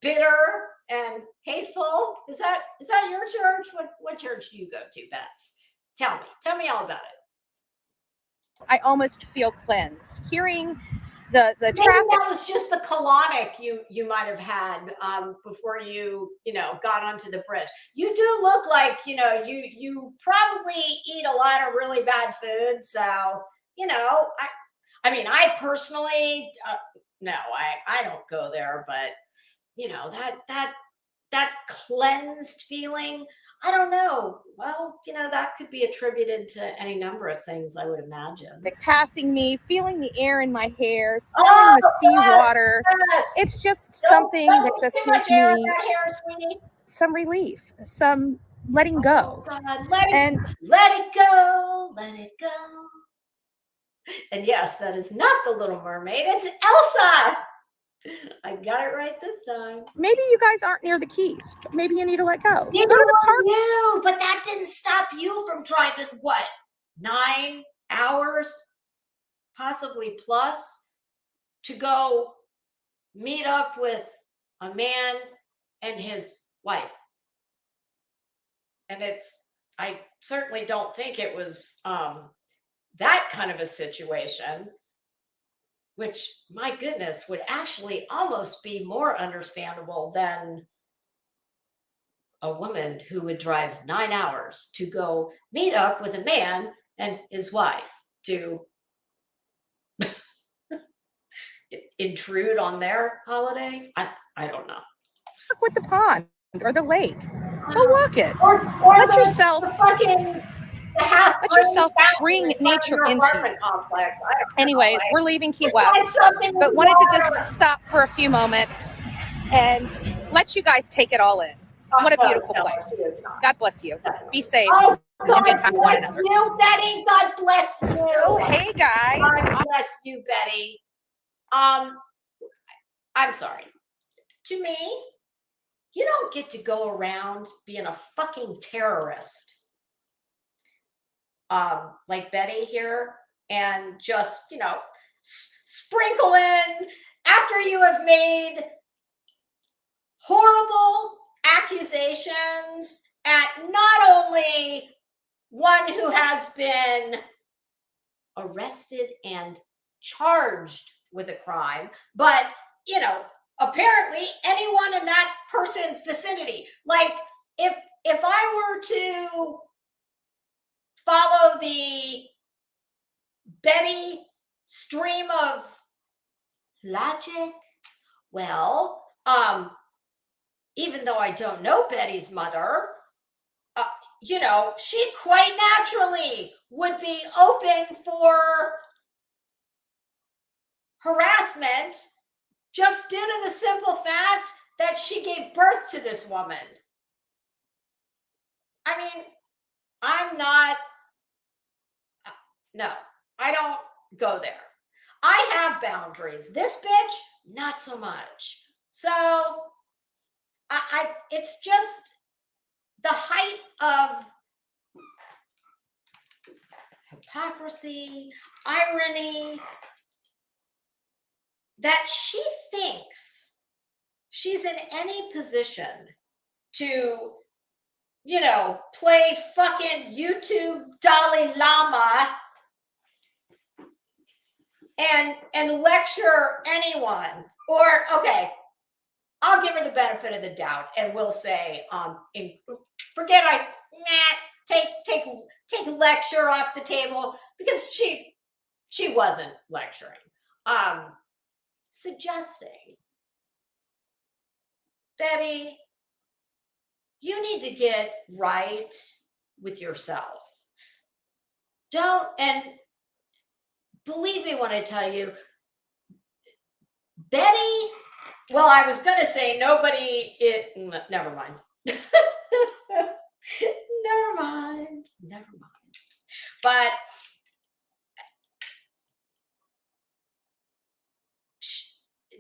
bitter and hateful? Is that your church? What church do you go to, Bets? Tell me all about it. I almost feel cleansed hearing the Maybe traffic. That was just the colonic you might have had before you got onto the bridge. You do look like you probably eat a lot of really bad food. So I personally. No, I don't go there, but that cleansed feeling, I don't know. Well, that could be attributed to any number of things, I would imagine. Passing me, feeling the air in my hair, smelling the seawater. Yes. It's just something that just gives me some relief, some letting go. God, let it go. And yes, that is not the Little Mermaid. It's Elsa. I got it right this time. Maybe you guys aren't near the Keys. Maybe you need to let go. Neither Go to the one park. knew, but that didn't stop you from driving, what, 9 hours, possibly plus, to go meet up with a man and his wife. And I certainly don't think it was that kind of a situation, which, my goodness, would actually almost be more understandable than a woman who would drive 9 hours to go meet up with a man and his wife to intrude on their holiday. I don't know. With the pond or the lake. Go walk it. Or Let the yourself let yourself bring nature into apartment complex. I don't know. Anyways, we're leaving Key Find West, something but in wanted to water. just stop for a few moments and let you guys take it all in. What a beautiful No, place. she is not. God bless you. Definitely. Be safe. Oh, And be God kind to one bless another. you, Betty. God bless you. So, hey guys. God bless you, Betty. I'm sorry. To me, you don't get to go around being a fucking terrorist, like Betty here, and just, sprinkle in after you have made horrible accusations at not only one who has been arrested and charged with a crime, but, apparently anyone in that person's vicinity. Like, if I were to follow the Betty stream of logic, well, even though I don't know Betty's mother, she quite naturally would be open for harassment just due to the simple fact that she gave birth to this woman. I mean, no, I don't go there. I have boundaries. This bitch, not so much. So it's just the height of hypocrisy, irony, that she thinks she's in any position to, play fucking YouTube Dalai Lama and lecture anyone. Or, okay, I'll give her the benefit of the doubt and we'll say, take lecture off the table, because she wasn't lecturing. Suggesting, Betty, you need to get right with yourself. And believe me when I tell you, Betty, well, I was going to say never mind. Never mind. But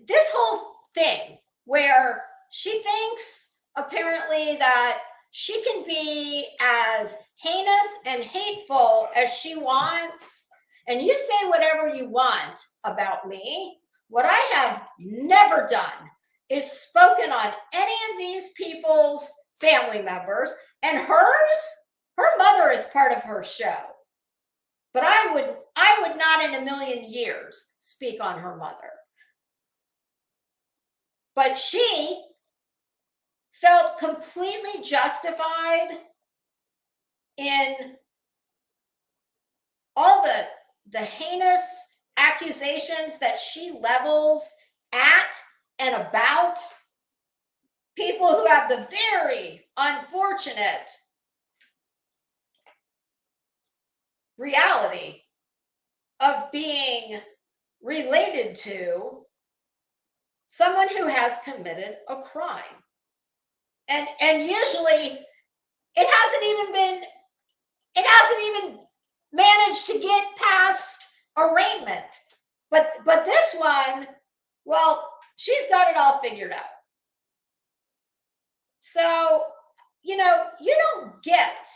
this whole thing where she thinks apparently that she can be as heinous and hateful as she wants, and you say whatever you want about me. What I have never done is spoken on any of these people's family members, and her mother is part of her show. But I would not in a million years speak on her mother. But she felt completely justified in all the heinous accusations that she levels at and about people who have the very unfortunate reality of being related to someone who has committed a crime. And usually it hasn't even managed to get past arraignment one, well, she's got it all figured out. So, you don't get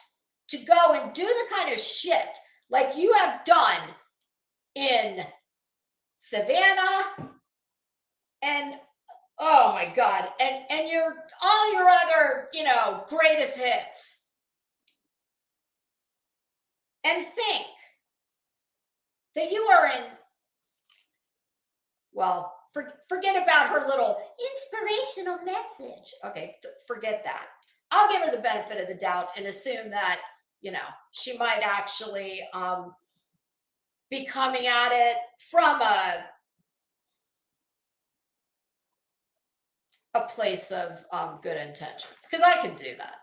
to go and do the kind of shit like you have done in Savannah and oh my God, and all your other, greatest hits. And think that you are in, well, forget about her little inspirational message. Okay, forget that. I'll give her the benefit of the doubt and assume that, she might actually be coming at it from a place of good intentions, because I can do that.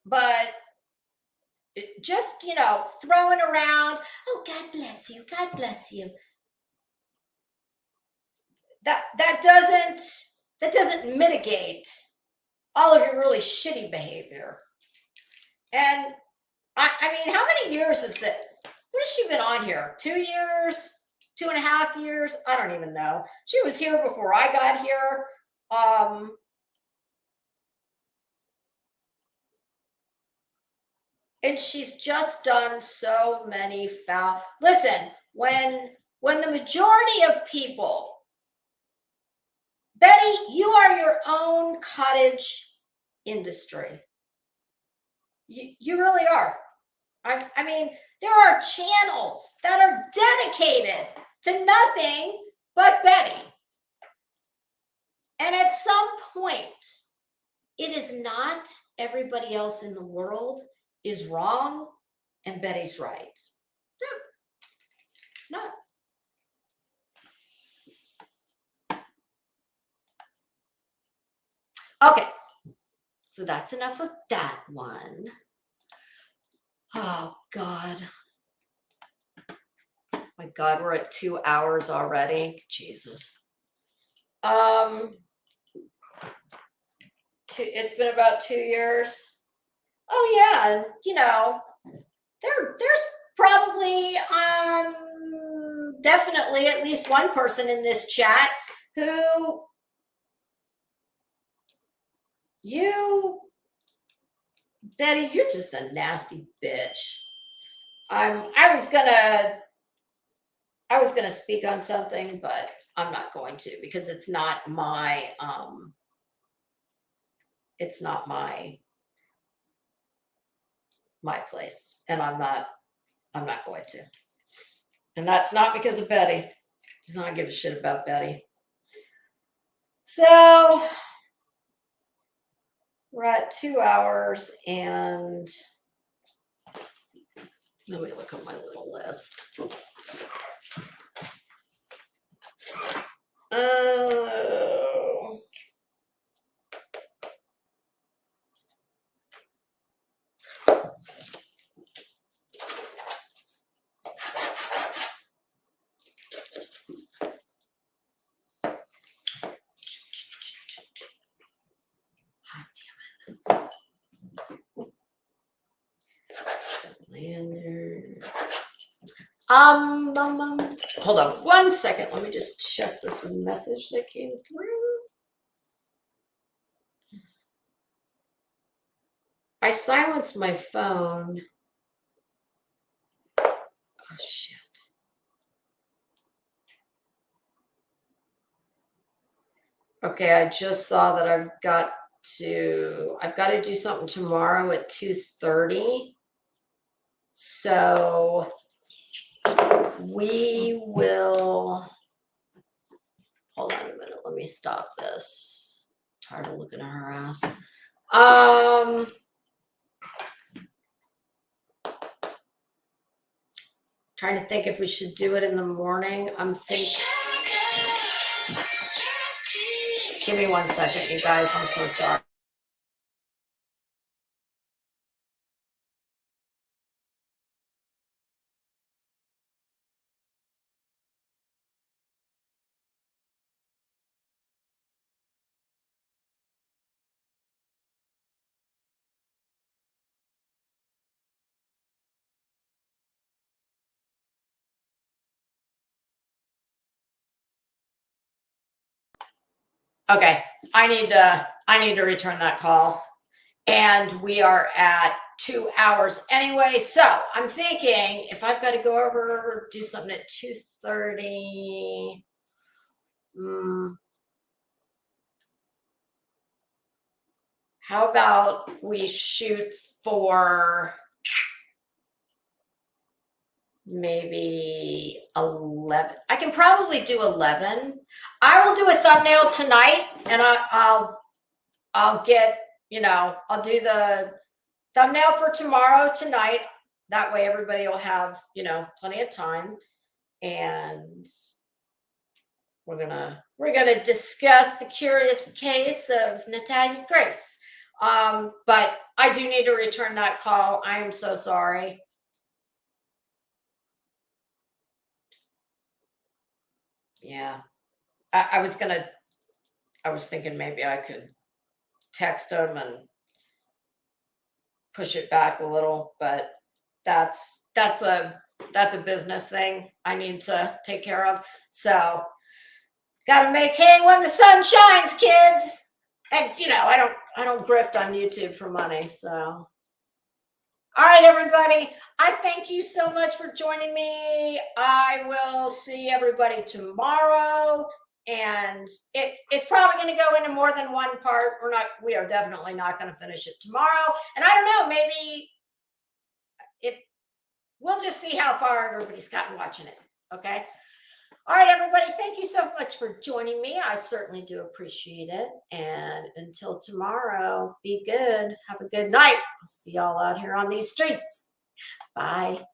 But just, throwing around, oh, God bless you, God bless you. That doesn't mitigate all of your really shitty behavior. And I mean, how many years is that? What has she been on here? 2 years? 2.5 years? I don't even know. She was here before I got here. And she's just done so many foul. Listen, when the majority of people, Betty, you are your own cottage industry. You really are. I mean, there are channels that are dedicated to nothing but Betty. And at some point, it is not everybody else in the world is wrong and Betty's right. No, it's not. Okay, so that's enough of that one. Oh, God. My God, we're at 2 hours already. Jesus. It's been about 2 years. Oh, yeah, and, there's probably definitely at least one person in this chat who Betty, you're just a nasty bitch. I was gonna speak on something, but I'm not going to because it's not my place, and I'm not going to. And that's not because of Betty. I don't give a shit about Betty. So we're at 2 hours, and let me look at my little list. Oh. Hold on 1 second. Let me just check this message that came through. I silenced my phone. Oh, shit. Okay, I just saw that I've got to do something tomorrow at 2:30. So we will, hold on a minute. Let me stop this. I'm tired of looking at her ass. Trying to think if we should do it in the morning. I'm thinking. Give me 1 second, you guys. I'm so sorry. Okay, I need to return that call. And we are at 2 hours anyway. So I'm thinking if I've got to go over, do something at 2:30. How about we shoot for maybe 11? I can probably do 11. I will do a thumbnail tonight, and I'll get, I'll do the thumbnail for tomorrow tonight. That way everybody will have, plenty of time. And we're gonna discuss the curious case of Natalia Grace. But I do need to return that call. I am so sorry. Yeah. I was thinking maybe I could text them and push it back a little, but that's a business thing I need to take care of. So gotta make hay when the sun shines, kids. And I don't grift on YouTube for money. So all right, everybody, I thank you so much for joining me. I will see everybody tomorrow. And it's probably going to go into more than one part. We are definitely not going to finish it tomorrow. And I don't know, maybe we'll just see how far everybody's gotten watching it. Okay. All right, everybody, thank you so much for joining me. I certainly do appreciate it. And until tomorrow, be good. Have a good night. I'll see y'all out here on these streets. Bye.